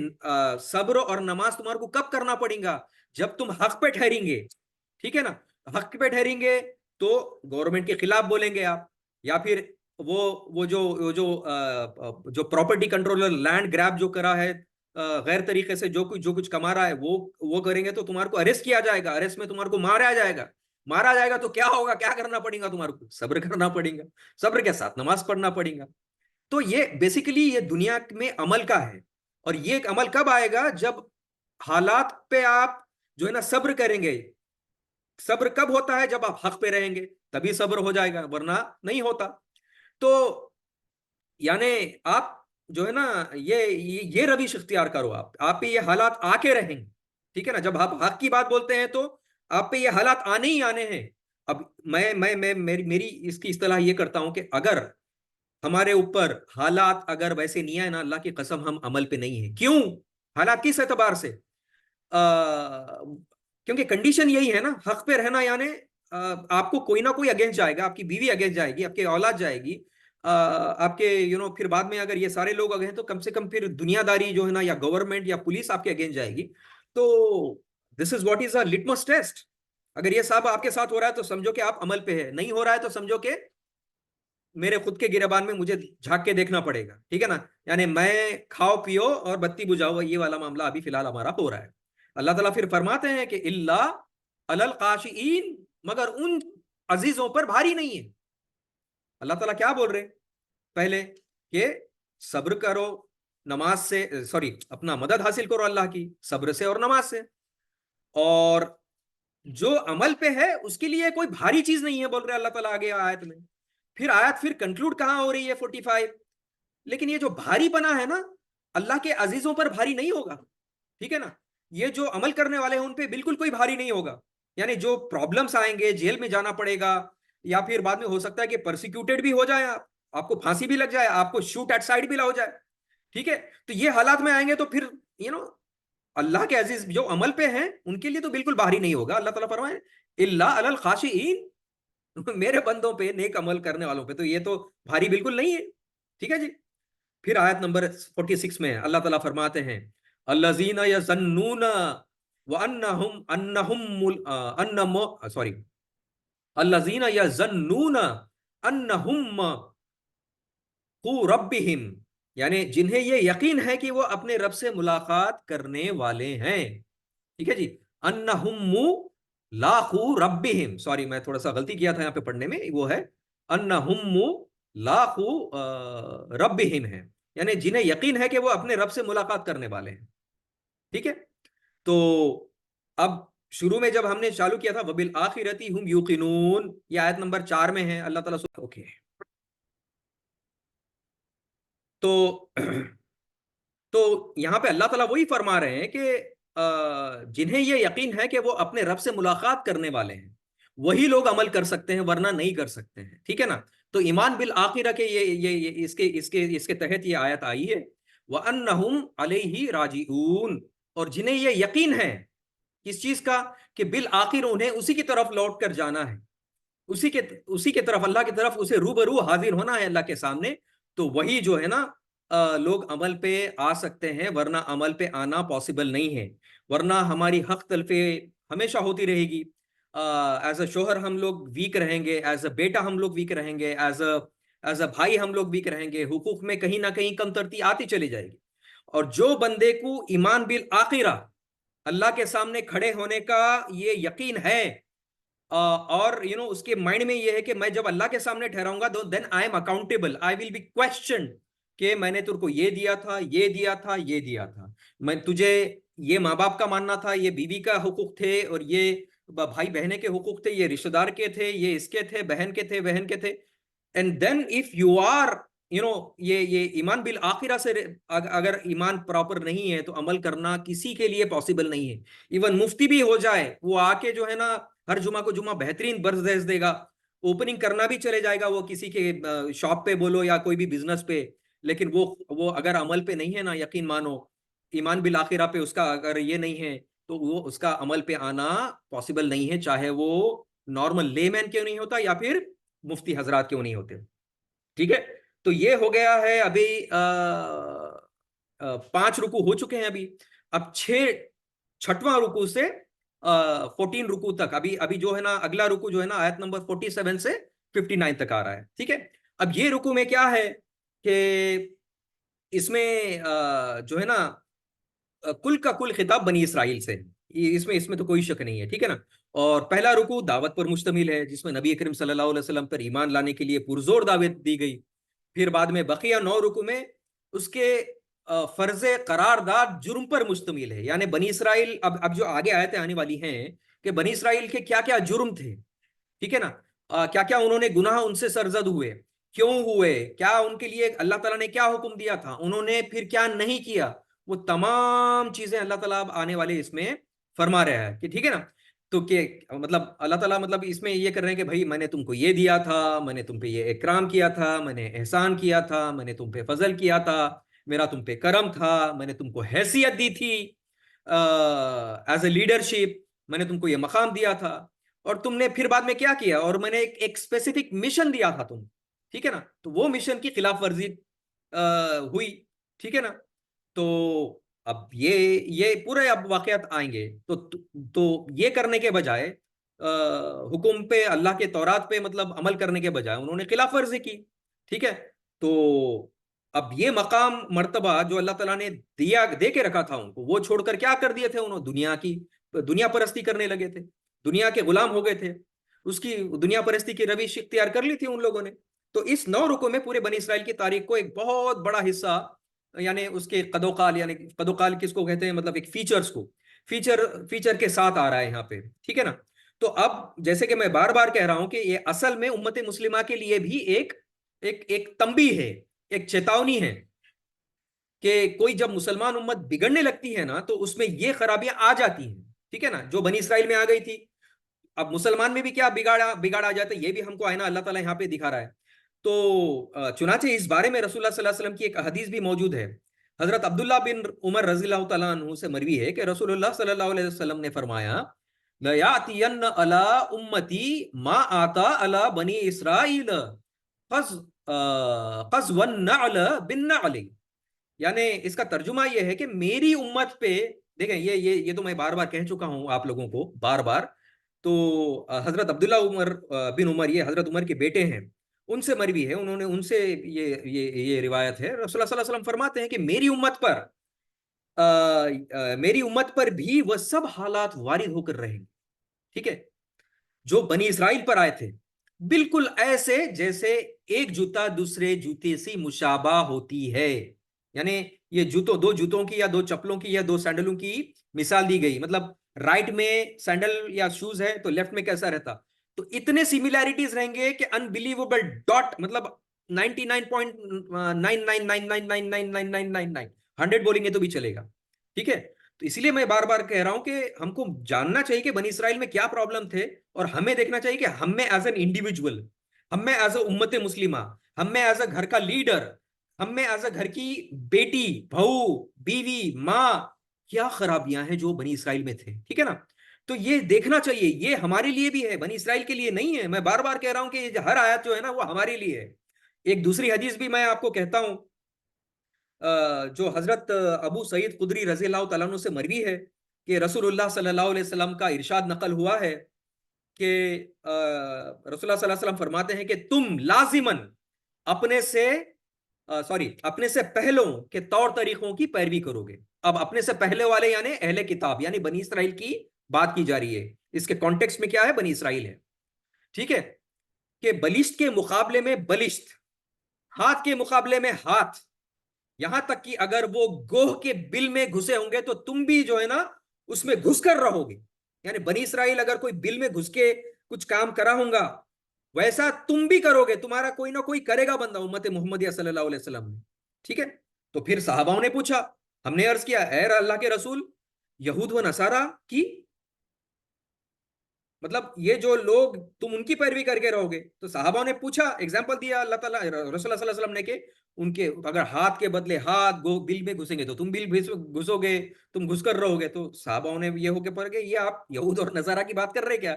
सब्र और नमाज तुम्हारे को कब करना पड़ेगा? जब तुम हक पे ठहरेंगे। ठीक है ना? हक पे ठहरेंगे तो गवर्नमेंट के खिलाफ बोलेंगे आप, या फिर जो प्रॉपर्टी कंट्रोलर लैंड ग्रैब जो करा है, गैर तरीके से जो कुछ कमा रहा है, वो करेंगे तो तुम्हारे को अरेस्ट किया जाएगा, अरेस्ट में तुम्हारे को मारा जाएगा। मारा जाएगा तो क्या होगा? क्या करना पड़ेगा तुम्हारे को? सब्र करना पड़ेगा, सब्र के साथ नमाज पढ़ना पड़ेगा। तो ये बेसिकली ये दुनिया में अमल का है। और ये अमल कब आएगा? जब हालात पे आप जो है ना सब्र करेंगे। सब्र कब होता है? जब आप हक पे रहेंगे, तभी सब्र हो जाएगा, वरना नहीं होता। तो यानी आप जो है ना ये रविश इख्तियार करो, आप पे ये हालात आके रहेंगे। ठीक है ना? जब आप हक की बात बोलते हैं तो आप पे ये हालात आने ही आने हैं। अब मैं मेरी इसकी इस्तेलाह ये करता हूं कि अगर हमारे ऊपर हालात अगर वैसे नहीं आए ना, अल्लाह की कसम हम अमल पे नहीं है। क्यों? हालात किस एतबार से? क्योंकि कंडीशन यही है ना, हक पे रहना, यानी आपको कोई ना कोई अगेंस्ट जाएगा, आपकी बीवी अगेंस्ट जाएगी, आपकी औलाद जाएगी, आपके फिर बाद में अगर ये सारे लोग अगेंस्ट तो कम से कम फिर दुनियादारी जो है ना, या गवर्नमेंट या पुलिस आपके अगेंस्ट जाएगी। तो this is what is a litmus test. अगर ये सब आपके साथ हो रहा है तो समझो कि आप अमल पे है, नहीं हो रहा है तो समझो कि मेरे खुद के गिरेबान में मुझे झांक के देखना पड़ेगा। ठीक है ना? यानी मैं खाओ पियो और बत्ती बुझाओ, ये वाला मामला अभी फिलहाल हमारा हो रहा है। अल्लाह ताला फिर फरमाते हैं कि इल्ला अलल काशिईन, मगर उन अजीजों पर भारी नहीं है। अल्लाह ताला क्या बोल रहे हैं? पहले कि सब्र करो नमाज से, सॉरी, अपना मदद हासिल करो अल्लाह की सब्र से और नमाज से, और जो अमल पे है उसके लिए कोई भारी चीज नहीं है, बोल रहे अल्लाह ताला आगे आयत में। फिर आयत फिर कंक्लूड कहां हो रही है? 45। लेकिन ये जो भारी बना है ना, अल्लाह के अजीजों पर भारी नहीं होगा। ठीक है ना? ये जो अमल करने वाले हैं उन पे बिल्कुल कोई भारी नहीं होगा। यानी जो प्रॉब्लम्स आएंगे, जेल में जाना पड़ेगा, या फिर बाद में हो सकता है कि परसिक्यूटेड भी हो जाए आप, आपको फांसी भी लग जाए, आपको शूट एट साइड भी हो जाए, ठीक है। तो ये हालात में आएंगे तो फिर अल्लाह के अजीज जो अमल पे हैं उनके लिए तो बिल्कुल भारी नहीं होगा। अल्लाह ताला फरमाए इल्ला अलल खाशिईन, मेरे बंदों पे, नेक अमल करने वालों पे तो ये तो भारी बिल्कुल नहीं है, ठीक है जी। फिर आयत नंबर 46 में अल्लाह ताला फरमाते हैं अल्लज़ीना यज़न्नूना व अन्नहुम अन्नहुम अन्नम सॉरी अल्लज़ीना यज़न्नूना अन्नहुम रब्बिहिम, यानी जिन्हें ये यकीन है कि वो अपने रब से मुलाकात करने वाले हैं, ठीक है जी। अन्नहुम लाखू रब्बिहिम, सॉरी मैं थोड़ा सा गलती किया था यहाँ पे पढ़ने में, वो है अन्नहुम लाखू रब्बिहिम है, यानी जिन्हें यकीन है कि वो अपने रब से मुलाकात करने वाले हैं, ठीक है। तो अब शुरू में जब हमने चालू किया था वबिल आखिरती हुम यूकिनून, ये आयत नंबर 4 में है। अल्लाह ताला ओके। तो तो यहां पे अल्लाह ताला वही फरमा रहे हैं कि जिन्हें ये यकीन है कि वो अपने रब से मुलाकात करने वाले हैं वही लोग अमल कर सकते हैं, वरना नहीं कर सकते हैं, ठीक है ना। तो ईमान बिल आखिरा के ये इसके इसके इसके तहत ये आयत आई है, व अन्नहुम अलैहि राजिऊन, और जिन्हें ये यकीन है किस चीज का, कि बिल आखिर उन्हें उसी की तरफ लौट कर जाना है, उसी के तरफ, अल्लाह की तरफ उसे रूबरू हाजिर होना है अल्लाह के सामने। तो वही जो है ना लोग अमल पे आ सकते हैं, वरना अमल पे आना पॉसिबल नहीं है। वरना हमारी हक तलफे हमेशा होती रहेगी। एज अ शोहर हम लोग वीक रहेंगे, एज अ बेटा हम लोग वीक रहेंगे, एज अ भाई हम लोग वीक रहेंगे, हुकूक में कहीं ना कहीं कमतरती आती चली जाएगी। और जो बंदे को ईमान बिल आखिरा, अल्लाह के सामने खड़े होने का ये यकीन है, और उसके माइंड में ये है कि मैं जब अल्लाह के सामने ठहराऊंगा तो then I am accountable, I will be question, कि मैंने तुझको ये दिया था, ये दिया था, ये दिया था, मैं तुझे, ये माँ बाप का मानना था, ये बीवी का हुकूक थे, और ये भाई बहने के हुकूक थे, ये रिश्तेदार के थे, ये इसके थे, बहन के थे, बहन के थे। And then if you are ये ईमान बिल आखिरा से अगर ईमान प्रॉपर नहीं है तो अमल करना किसी के लिए पॉसिबल नहीं है। इवन मुफ्ती भी हो जाए, वो आके जो है ना हर जुमा को जुमा बेहतरीन बर्स दे देगा, ओपनिंग करना भी चले जाएगा वो किसी के शॉप पे बोलो या कोई भी बिजनेस पे, लेकिन वो अगर अमल पे नहीं है ना, यकीन मानो ईमान बिल आखिरा पे उसका अगर ये नहीं है तो वो उसका अमल पे आना पॉसिबल नहीं है, चाहे वो नॉर्मल लेमैन क्यों नहीं होता या फिर मुफ्ती हजरात क्यों नहीं होते, ठीक है। तो ये हो गया है अभी 5 रुकू हो चुके हैं अभी। अब छठवां रुकू से 14 रुकू तक, अभी अभी जो है ना अगला रुकू जो है ना आयत नंबर 47 से 59 तक आ रहा है, ठीक है। अब ये रुकू में क्या है कि इसमें जो है ना कुल का कुल खिताब बनी इसराइल से, इसमें इसमें तो कोई शक नहीं है, ठीक है ना। और पहला रुकू दावत पर मुश्तमिल है, जिसमें नबी करीम सल्लल्लाहु अलैहि वसल्लम पर ईमान लाने के लिए पुरजोर दावत दी गई। फिर बाद में बकिया 9 रुकू में उसके फर्ज करारदाद जुर्म पर मुश्तमिल है, यानी बनी इसराइल, अब जो आगे आयतें आने वाली हैं कि बनी इसराइल के क्या क्या जुर्म थे, ठीक है ना, क्या क्या उन्होंने गुनाह उनसे सरजद हुए, क्यों हुए, क्या उनके लिए अल्लाह ताला ने क्या हुक्म दिया था, उन्होंने फिर क्या नहीं किया, वो तमाम चीजें अल्लाह ताला आने वाले इसमें फरमा रहा है कि ठीक है ना। तो के मतलब अल्लाह ताला मतलब इसमें ये कर रहे हैं कि भाई मैंने तुमको ये दिया था, मैंने तुम पे ये इकराम किया था, मैंने एहसान किया था, मैंने तुम पे फजल किया था, मेरा तुम पे करम था, मैंने तुमको हैसियत दी थी एज ए लीडरशिप, मैंने तुमको ये मकाम दिया था, और तुमने फिर बाद में क्या किया, और मैंने एक स्पेसिफिक मिशन दिया था तुम, ठीक है ना, तो वो मिशन की खिलाफ वर्जी हुई, ठीक है ना। तो अब ये पूरे अब वाकयात आएंगे, तो ये करने के बजाय हुक्म पे, अल्लाह के तौरात पे मतलब अमल करने के बजाय उन्होंने खिलाफ वर्जी की, ठीक है। तो अब ये मकाम मर्तबा जो अल्लाह ताला ने दिया, दे के रखा था उनको, वो छोड़कर क्या कर दिए थे उन्होंने, दुनिया परस्ती करने लगे थे, दुनिया के गुलाम हो गए थे, उसकी दुनिया परस्ती की रविश इख्तियार कर ली थी उन लोगों ने। तो इस 9 रुकों में पूरे बनी इसराइल की तारीख को एक बहुत बड़ा हिस्सा, यानी उसके कदोकाल, यानी कदोकाल किसको कहते हैं, मतलब एक फीचर्स को, फीचर के साथ आ रहा है यहाँ पे, ठीक है ना। तो अब जैसे कि मैं बार बार कह रहा हूं कि ये असल में उम्मत मुस्लिमा के लिए भी एक एक एक तंबी है, एक चेतावनी है कि कोई जब मुसलमान उम्मत बिगड़ने लगती है ना तो उसमें ये खराबियां आ जाती हैं, ठीक है ना, जो बनी इसराइल में आ गई थी। अब मुसलमान में भी क्या बिगाड़ आ जाता है, ये भी हमको आईना अल्लाह ताला यहाँ पे दिखा रहा है। तो चुनाचे इस बारे में रसूलुल्लाह सल्लल्लाहु अलैहि वसल्लम की एक हदीस भी मौजूद है। हजरत अब्दुल्ला बिन उमर रज़ियल्लाहु तआला अन्हु से मरवी है कि रसूलुल्लाह सल्लल्लाहु अलैहि वसल्लम ने फरमाया, लयातियन्न अला उम्मती मा आता अला बनी इसराइल कस कस्वन नअल बिन नअल। यानी इसका तर्जुमा यह है कि मेरी उम्मत पे, देखें ये तो मैं बार बार कह चुका हूं आप लोगों को बार बार। तो हजरत अब्दुल्ला बिन उमर, ये हजरत उमर के बेटे हैं, उनसे मरवी है, उन्होंने उनसे ये रिवायत है। रसूलुल्लाह सल्लल्लाहु अलैहि वसल्लम फरमाते हैं कि मेरी उम्मत पर भी वह सब हालात वारिद होकर रहेंगे, ठीक है, जो बनी इसराइल पर आए थे, बिल्कुल ऐसे जैसे एक जूता दूसरे जूते से मुशाबा होती है। यानी ये दो जूतों की या दो चप्पलों की या दो सैंडलों की मिसाल दी गई, मतलब राइट में सैंडल या शूज है तो लेफ्ट में कैसा रहता। तो इतने सिमिलैरिटीज रहेंगे कि अनबिलीवेबल डॉट, मतलब 99.99999999999 100 बोलेंगे तो भी चलेगा, ठीक है। तो इसलिए मैं बार बार कह रहा हूं कि हमको जानना चाहिए कि बनी इसराइल में क्या प्रॉब्लम थे, और हमें देखना चाहिए कि हम में एज एन इंडिविजुअल, हम में एज ए उम्मत मुस्लिमा, हम में एज ए घर का लीडर, हम में एज ए घर की बेटी, बहू, बीवी, माँ, क्या खराबियां हैं जो बनी इसराइल में थे, ठीक है ना। तो ये देखना चाहिए, ये हमारे लिए भी है, बनी इसराइल के लिए नहीं है। मैं बार बार कह रहा हूं कि ये हर आयत जो है ना वो हमारे लिए है। एक दूसरी हदीस भी मैं आपको कहता हूं, जो हजरत अबू सईद खुदरी रजी अल्लाह तआला अन्हु से मरवी है कि रसूलुल्लाह सल्लल्लाहु अलैहि वसल्लम का इरशाद नकल हुआ है कि रसूलुल्लाह सल्लल्लाहु अलैहि वसल्लम फरमाते हैं कि तुम लाजिमन अपने से अपने से पहलों के तौर तरीकों की पैरवी करोगे। अब अपने से पहले वाले यानी अहले किताब, यानी बनी इसराइल की बात की जा रही है। इसके कॉन्टेक्स्ट में क्या है, बनी इसराइल है, ठीक है। कि बलिष्ठ के मुकाबले में बलिष्ठ, हाथ के मुकाबले में हाथ, यहां तक कि अगर वो गोह के बिल में घुसे होंगे तो तुम भी जो है ना उसमें घुस कर रहोगे। यानी बनी इसराइल अगर कोई बिल में घुस के कुछ काम करा होगा, वैसा तुम भी करोगे, तुम्हारा कोई ना कोई करेगा बंदा उम्मत मोहम्मदिया सल्लल्लाहु अलैहि वसल्लम में, ठीक है। तो फिर सहाबाओं ने पूछा, हमने अर्ज किया, ए अल्लाह के रसूल, यहूद व नसारा की, मतलब ये जो लोग, तुम उनकी पैरवी करके रहोगे। तो साहबा ने पूछा, एग्जांपल दिया अल्लाह ताला रसूलुल्लाह सल्लल्लाहु अलैहि वसल्लम ने के उनके अगर हाथ के बदले हाथ गो बिल में घुसेंगे तो तुम बिल घुसोगे, तुम घुस कर रहोगे। तो साहबा ने ये होके पड़ गए, ये आप यहूद और नजारा की बात कर रहे क्या।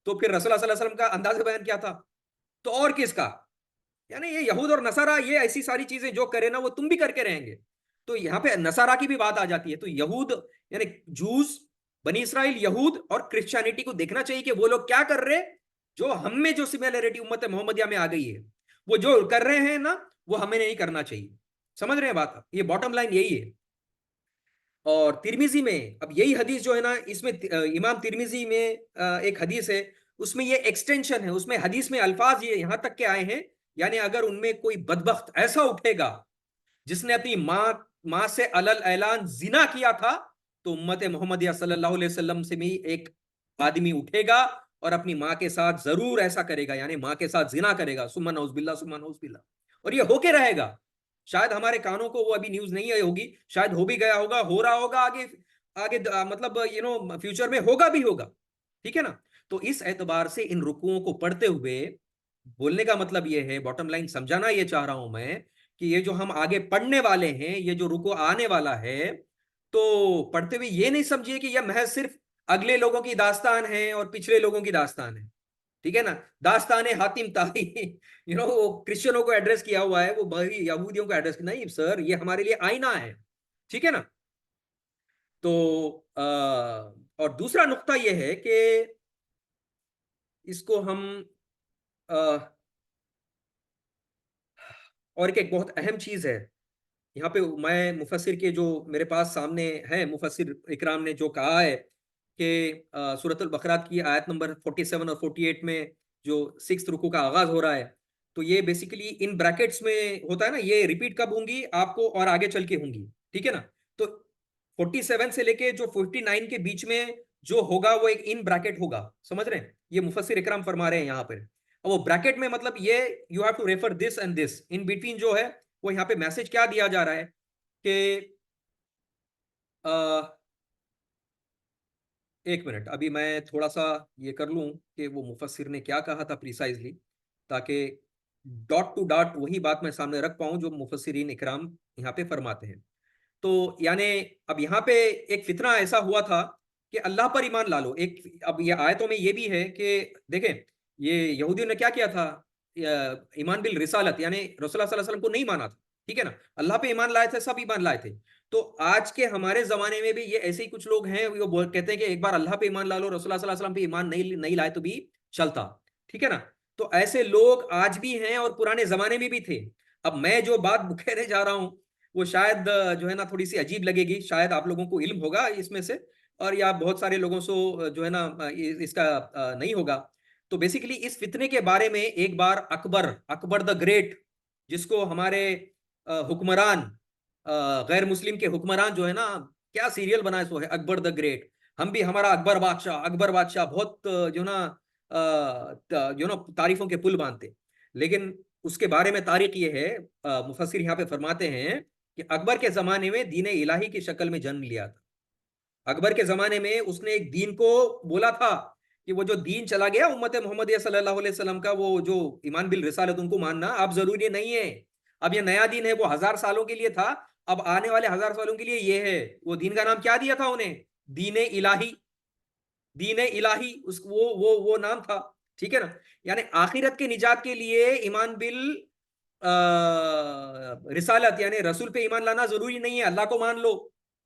तो फिर रसूलुल्लाह सल्लल्लाहु अलैहि वसल्लम का अंदाज बयान क्या था, तो और किसका, यानी ये यहूद और नसारा ये ऐसी सारी चीजें जो करे ना वो तुम भी करके रहेंगे। तो यहाँ पे नसारा की भी बात आ जाती है। तो यहूद यानी जूस, बनी इसराइल, यहूद और क्रिश्चियनिटी को देखना चाहिए कि वो लोग क्या कर रहे, जो हम में जो सिमिलरिटी उम्मत मोहम्मदिया में आ गई है वो जो कर रहे हैं ना वो हमें नहीं करना चाहिए। समझ रहे हैं बात, ये बॉटम लाइन यही है। और तिरमिजी में अब यही हदीस जो है ना, इसमें इमाम तिरमिजी में एक हदीस है, उसमें ये एक्सटेंशन है, उसमें हदीस में अल्फाज ये यहां तक के आए हैं, यानी अगर उनमें कोई बदबख्त ऐसा उठेगा जिसने अपनी माँ से अलल ऐलान जिना किया था, तो उम्मत मोहम्मदिया सल्लल्लाहु अलैहि वसल्लम से भी एक आदमी उठेगा और अपनी माँ के साथ जरूर ऐसा करेगा, यानी माँ के साथ जिना करेगा, सुम्मा नौज़ुबिल्लाह सुम्मा नौज़ुबिल्लाह, और ये होके रहेगा। शायद हमारे कानों को वो अभी न्यूज नहीं आई होगी, शायद हो भी गया होगा, हो रहा होगा आगे, आगे मतलब फ्यूचर में होगा भी होगा, ठीक है ना। तो इस एतबार से इन रुकुओं को पढ़ते हुए बोलने का मतलब ये है, बॉटम लाइन समझाना ये चाह रहा हूं मैं, कि ये जो हम आगे पढ़ने वाले हैं, ये जो रुको आने वाला है, तो पढ़ते हुए ये नहीं समझिए कि यह महज सिर्फ अगले लोगों की दास्तान है और पिछले लोगों की दास्तान है, ठीक है ना। दास्तान हातिम ताई वो क्रिश्चियनों को एड्रेस किया हुआ है, वो भाई यहूदियों को एड्रेस नहीं सर, ये हमारे लिए आईना है, ठीक है ना। तो और दूसरा नुक्ता यह है कि इसको हम और एक बहुत अहम चीज है यहाँ पे, मैं मुफस्सिर के जो मेरे पास सामने है, मुफस्सिर इकराम ने जो कहा है कि सूरतुल बकरा की आयत नंबर 47 और 48 में जो सिक्स रुकू का आगाज हो रहा है, तो ये बेसिकली इन ब्रैकेट्स में होता है ना, ये रिपीट कब होंगी आपको और आगे चल के होंगी, ठीक है ना। तो 47 से लेके जो 49 के बीच में जो होगा वो एक इन ब्रैकेट होगा, समझ रहे हैं, ये मुफस्सिर इकराम फरमा रहे हैं यहाँ पर। अब वो ब्रैकेट में मतलब ये you have to refer this and this, in between जो है वो यहाँ पे मैसेज क्या दिया जा रहा है कि एक मिनट, अभी मैं थोड़ा सा ये कर लूं कि वो मुफस्सिर ने क्या कहा था प्रिसाइजली, ताकि डॉट टू डॉट वही बात मैं सामने रख पाऊं जो मुफस्सिरीन इकराम यहाँ पे फरमाते हैं। तो यानी अब यहाँ पे एक फितना ऐसा हुआ था कि अल्लाह पर ईमान ला लो। एक अब ये आयतों में ये भी है कि देखें, ये यहूदियों ने क्या किया था, ईमान बिल रिसालत यानी रसूलुल्लाह सल्लल्लाहु अलैहि वसल्लम को नहीं माना था, ठीक है ना, अल्लाह पे ईमान लाए थे, सब ईमान लाए थे। तो आज के हमारे जमाने में भी ये ऐसे ही कुछ लोग हैं, वो कहते हैं कि एक बार अल्लाह पे ईमान ला लो, रसूलुल्लाह सल्लल्लाहु अलैहि वसल्लम पे ईमान नहीं नहीं लाए तो भी चलता, ठीक है ना। तो ऐसे लोग आज भी हैं और पुराने जमाने में भी थे। अब मैं जो बात कहने जा रहा हूं वो शायद जो है ना थोड़ी सी अजीब लगेगी, शायद आप लोगों को इल्म होगा इसमें से, और या बहुत सारे लोगों से जो है ना इसका नहीं होगा। तो बेसिकली इस फितने के बारे में एक बार अकबर, अकबर द ग्रेट, जिसको हमारे हुक्मरान, गैर मुस्लिम के हुक्मरान जो है ना, क्या सीरियल बनाए सो है अकबर द ग्रेट। हम भी हमारा अकबर बादशाह, अकबर बादशाह बहुत जो ना जो ना तारीफों के पुल बांधते। लेकिन उसके बारे में तारीख ये है, मुफस्सिर यहाँ पे फरमाते हैं कि अकबर के जमाने में दीन इलाही की शक्ल में जन्म लिया था। अकबर के जमाने में उसने एक दीन को बोला था कि वो जो दीन चला गया उम्मत मोहम्मद सल्लल्लाहु अलैहि वसल्लम का, वो जो ईमान बिल रिसालत उनको मानना अब जरूरी नहीं है। अब ये नया दीन है, वो 1000 सालों के लिए था, अब आने वाले 1000 सालों के लिए ये है। वो दीन का नाम क्या दिया था उन्हें? दीन इलाही। दीन इलाही उस वो नाम था, ठीक है ना। यानी आखिरत के निजात के लिए ईमान बिल रिसालत यानी रसूल पे ईमान लाना जरूरी नहीं है, अल्लाह को मान लो,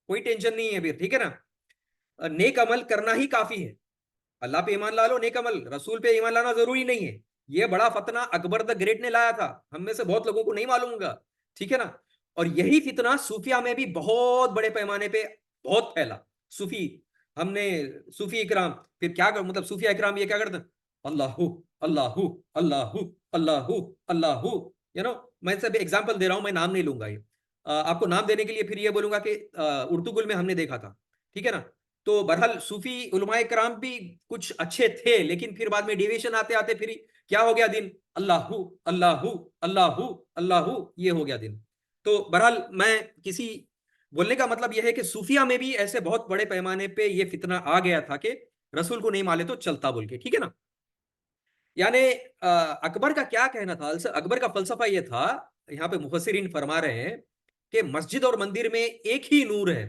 कोई टेंशन नहीं है फिर, ठीक है ना। नेक अमल करना ही काफी है। अल्लाह पे ईमान ला लो, नेक अमल, रसूल पे ईमान लाना जरूरी नहीं है। ये बड़ा फतना अकबर द ग्रेट ने लाया था, हम में से बहुत लोगों को नहीं मालूम होगा, ठीक है ना। और यही फितना सूफिया में भी बहुत बड़े पैमाने पे बहुत फैला। सूफी, हमने सूफी इकराम फिर क्या कर, मतलब सूफिया इकराम ये क्या करते हैं, अल्लाहू अल्लाहू अल्लाहू अल्लाहू अल्लाहू, यू नो। मैं सब एग्जांपल दे रहा हूं, मैं नाम नहीं लूंगा ये, आपको नाम देने के लिए फिर ये बोलूंगा कि उर्दू गुल में हमने देखा था, ठीक है ना। तो बहरहाल सूफी उलमाए कराम भी कुछ अच्छे थे, लेकिन फिर बाद में डिविएशन आते आते फिर क्या हो गया दिन, अल्लाहू अल्लाहू अल्लाहू अल्लाहू, ये हो गया दिन। तो बहरहाल मैं किसी बोलने का मतलब यह है कि सूफिया में भी ऐसे बहुत बड़े पैमाने पे ये फितना आ गया था कि रसूल को नहीं माने तो चलता बोल के, ठीक है ना। यानी अकबर का क्या कहना था, अकबर का फलसफा ये था, यहाँ पे मुफस्सिरीन फरमा रहे हैं कि मस्जिद और मंदिर में एक ही नूर है,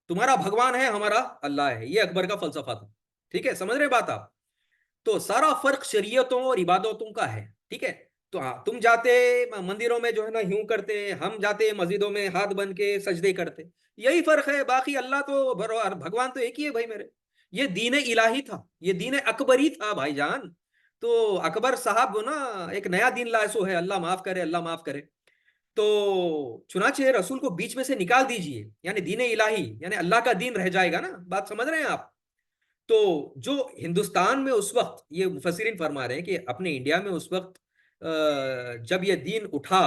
तुम्हारा भगवान है, हमारा अल्लाह है, ये अकबर का फलसफा था, ठीक है, समझ रहे बात आप। तो सारा फर्क शरीयतों और इबादतों का है, ठीक है। तो हाँ, तुम जाते मंदिरों में जो है ना यूं करते, हम जाते मस्जिदों में हाथ बन के सजदे करते, यही फर्क है, बाकी अल्लाह तो भगवान तो एक ही है भाई मेरे। ये दीन इलाही था, ये दीन अकबरी था भाईजान। तो अकबर साहब ना एक नया दीन लाए सो है, अल्लाह माफ करे, अल्लाह माफ करे। तो चुनाचे रसूल को बीच में से निकाल दीजिए, यानी दीन इलाही यानी अल्लाह का दीन रह जाएगा ना, बात समझ रहे हैं आप। तो जो हिंदुस्तान में उस वक्त ये मुफस्सिरीन फरमा रहे हैं कि अपने इंडिया में उस वक्त जब ये दीन उठा,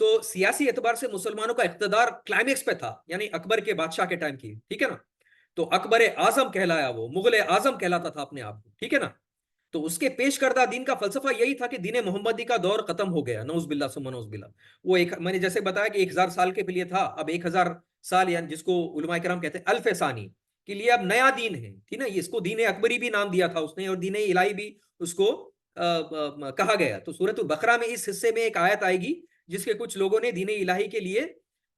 तो सियासी एतबार से मुसलमानों का इख्तदार क्लाइमेक्स पे था, यानी अकबर के बादशाह के टाइम की, ठीक है ना। तो अकबर आजम कहलाया, वो मुगल आजम कहलाता था अपने आप को, ठीक है ना। तो उसके पेश करदा दीन का फलसफा यही था कि दीन मोहम्मदी का दौर खत्म हो गया, नौजुबिल्ला सुम्मा नौजुबिल्ला। वो एक मैंने जैसे बताया कि 1000 साल के लिए था, अब 1000 साल यानी जिसको उलमा किराम कहते हैं अल्फ सानी के लिए अब नया दीन है, ठीक है। इसको दीन अकबरी भी नाम दिया था उसने, और दीन इलाही भी उसको कहा गया। तो सूरत बकरा में इस हिस्से में एक आयत आएगी जिसके कुछ लोगों ने दीन इलाही के लिए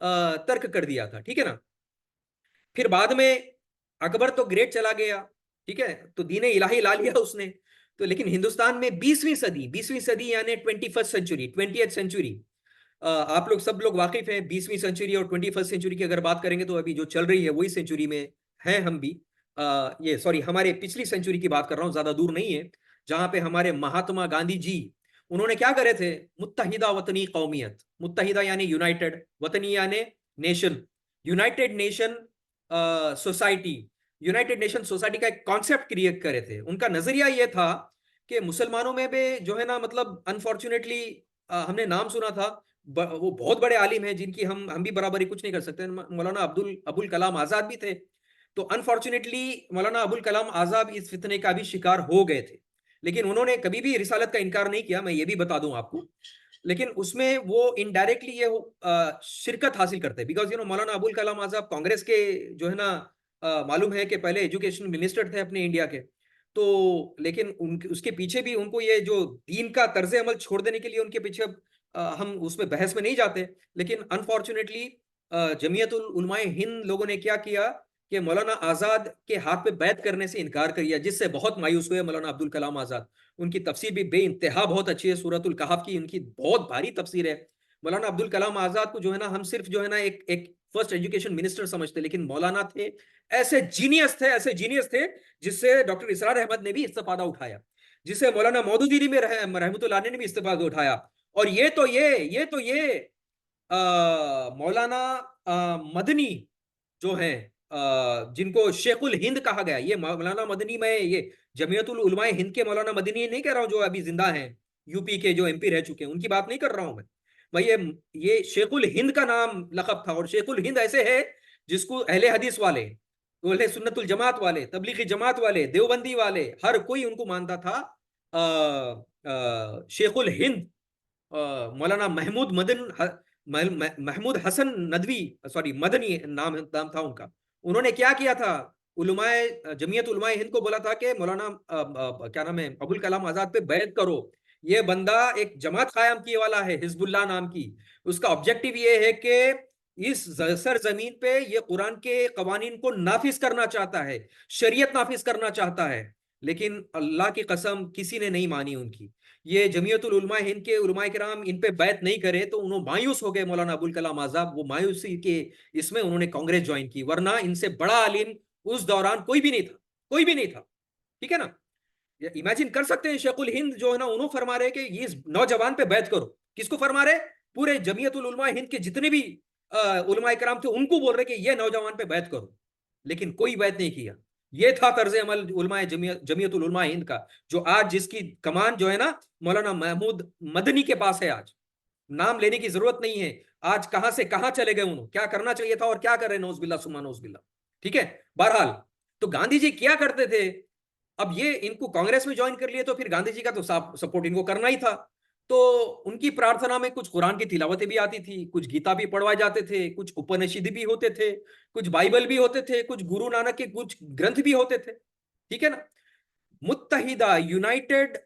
तर्क कर दिया था, ठीक है ना। फिर बाद में अकबर तो ग्रेट चला गया, ठीक है, तो दीन इलाही ला लिया उसने। तो लेकिन हिंदुस्तान में 20वीं सदी, 20वीं सदी यानी 21st सेंचुरी, 20th सेंचुरी, आप लोग सब लोग वाकिफ हैं 20वीं सेंचुरी और 21st सेंचुरी की अगर बात करेंगे तो अभी जो चल रही है वही सेंचुरी में हैं हम भी। ये सॉरी, हमारे पिछली सेंचुरी की बात कर रहा हूँ, ज्यादा दूर नहीं है, जहां पे हमारे महात्मा गांधी जी उन्होंने क्या करे थे, मुत्तहिदा वतनी कौमियत, मुत्तहिदा यानी यूनाइटेड, वतनी यानी nation, United nation society, United nation society का एक कॉन्सेप्ट क्रिएट करे थे। उनका नजरिया ये था कि मुसलमानों में भी जो है ना, मतलब अनफॉर्चुनेटली हमने नाम सुना था, वो बहुत बड़े आलिम हैं जिनकी हम भी बराबरी कुछ नहीं कर सकते, मौलाना अब्दुल अबुल कलाम आजाद भी थे। तो अनफॉर्चुनेटली मौलाना अबुल कलाम आजाद इस फितने का भी शिकार हो गए थे, लेकिन उन्होंने कभी भी रिसालत का इनकार नहीं किया, मैं ये भी बता दूं आपको। लेकिन उसमें वो इनडायरेक्टली ये शिरकत हासिल करते हैं, बिकॉज मौलाना अबुल कलाम आजाद कांग्रेस के जो है ना, मालूम है कि पहले एजुकेशन मिनिस्टर थे अपने इंडिया के। तो लेकिन उनके उसके पीछे भी उनको ये जो दीन का तर्ज अमल छोड़ देने के लिए उनके पीछे हम उसमें बहस में नहीं जाते, लेकिन अनफॉर्चुनेटली जमीयतुल उलमाए हिंद लोगों ने क्या किया कि मौलाना आजाद के हाथ पे बैत करने से इनकार कर दिया, जिससे बहुत मायूस हुए मौलाना अब्दुल कलाम आजाद। उनकी तफसीर भी बेइंतहा बहुत अच्छी है, सूरतुल कहफ की उनकी बहुत भारी तफसीर है। मौलाना अब्दुल कलाम आजाद को जो है ना हम सिर्फ जो है ना एक एक फर्स्ट एजुकेशन मिनिस्टर समझते, लेकिन मौलाना थे, ऐसे जीनियस थे जिससे डॉक्टर इसरार अहमद ने भी इस्तेफादा उठाया, जिससे मौलाना मौदूदी में रहमतुल्लाह ने भी इस्तेफादा उठाया। और ये मौलाना मदनी जो है, जिनको शेखुल हिंद कहा गया, ये मौलाना मदनी, मैं ये जमीयतुल उलमाए हिंद के मौलाना मदनी नहीं कह रहा हूं जो अभी जिंदा हैं, यूपी के जो एमपी रह चुके हैं, उनकी बात नहीं कर रहा हूं मैं। भाई ये शेखुल हिंद का नाम लकब था, और शेखुल हिंद ऐसे है जिसको अहले हदीस वाले, अहले सुन्नतुल जमात वाले, तबलीगी जमात वाले, देवबंदी वाले, हर कोई उनको मानता था शेखुल हिंद। मौलाना महमूद महमूद हसन नदवी, सॉरी मदनी नाम था उनका। उन्होंने क्या किया था, उलमाए जमीयत उलमाए हिंद को बोला था कि मौलाना क्या नाम है, अबुल कलाम आजाद पे बैत करो। ये बंदा एक जमात कायम किए वाला है हिजबुल्लाह नाम की। उसका ऑब्जेक्टिव ये है कि इस सर जमीन पे ये कुरान के कवानीन को नाफिज करना चाहता है, शरीयत नाफिज करना चाहता है। लेकिन अल्लाह की कसम किसी ने नहीं मानी उनकी। ये जमीयतुल उलमा हिंद के उलमाए किराम इन पे बैत नहीं करे तो उन्होंने मायूस हो गए मौलाना अबुल कलाम आजाद। वो मायूसी के इसमें उन्होंने कांग्रेस ज्वाइन की, वरना इनसे बड़ा आलिम उस दौरान कोई भी नहीं था, कोई भी नहीं था। ठीक है ना, इमेजिन कर सकते हैं शेखुल हिंद जो है ना, उन्होंने फरमा रहे कि ये नौजवान पे बैत करो। किसको फरमा रहे? पूरे जमीयतुल उलमा हिंद के जितने भी उलमाए किराम थे उनको बोल रहे कि ये नौजवान पे बैत करो, लेकिन कोई बैत नहीं किया। ये था तर्ज अमल उलमाए जमीयतुल उलमा हिंद का, जो आज जिसकी कमान जो है ना मौलाना महमूद मदनी के पास है। आज नाम लेने की जरूरत नहीं है, आज कहां से कहां चले गए, उन्होंने क्या करना चाहिए था और क्या कर रहे, नौज बिल्ला सुमा नौज बिल्ला। ठीक है, बहरहाल तो गांधी जी क्या करते थे, अब ये इनको कांग्रेस में ज्वाइन कर लिए तो फिर गांधी जी का तो सपोर्ट इनको करना ही था। तो उनकी प्रार्थना में कुछ कुरान की तिलावतें भी आती थी, कुछ गीता भी पढ़वाए जाते थे, कुछ उपनिषद भी होते थे, कुछ बाइबल भी होते थे, कुछ गुरु नानक के कुछ ग्रंथ भी होते थे। ठीक है ना, मुत्तहिदा यूनाइटेड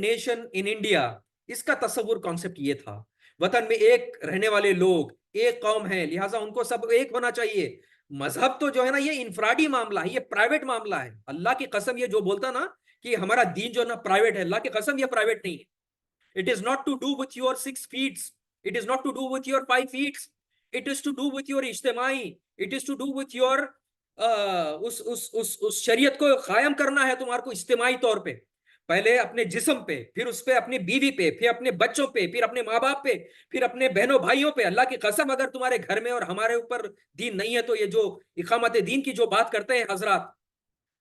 नेशन इन इंडिया, इसका तस्वुर कॉन्सेप्ट ये था। वतन में एक रहने वाले लोग, एक कौम है, लिहाजा उनको सब एक होना चाहिए। मजहब तो जो है ना ये इंफरादी मामला है, ये प्राइवेट मामला है। अल्लाह की कसम, ये जो बोलता ना कि हमारा दीन जो है ना प्राइवेट है, अल्लाह की कसम ये प्राइवेट नहीं है। It is not to do with your 6 feet, it is not to do with your 5 feet, it is to do with your इज्तिमाई, it is to do with your उस शरीयत को कायम करना है तुम्हारे को इज्तिमाई तौर पे। पहले अपने जिस्म पे, फिर उस पे अपनी बीवी पे, फिर अपने बच्चों पे, फिर अपने माँ बाप पे, फिर अपने बहनों भाइयों पे। अल्लाह की कसम अगर तुम्हारे घर में और हमारे ऊपर दीन नहीं है तो ये जो इकामत दीन की जो बात करते हैं हजरात,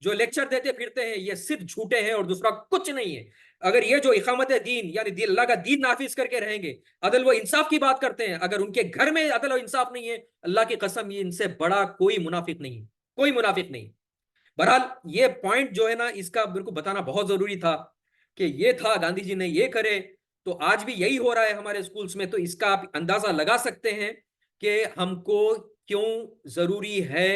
जो लेक्चर देते फिरते हैं, ये सिर्फ झूठे हैं और दूसरा कुछ नहीं है। अगर ये जो इकामत दीन यानी अल्लाह का दीन नाफिज करके रहेंगे, अदल व इंसाफ की बात करते हैं, अगर उनके घर में अदल व इंसाफ नहीं है, अल्लाह की कसम ये इनसे बड़ा कोई मुनाफिक नहीं है, कोई मुनाफिक नहीं। बहरहाल ये पॉइंट जो है ना इसका मेरे को बताना बहुत जरूरी था कि ये था, गांधी जी ने ये करे। तो आज भी यही हो रहा है हमारे स्कूल्स में, तो इसका आप अंदाजा लगा सकते हैं कि हमको क्यों जरूरी है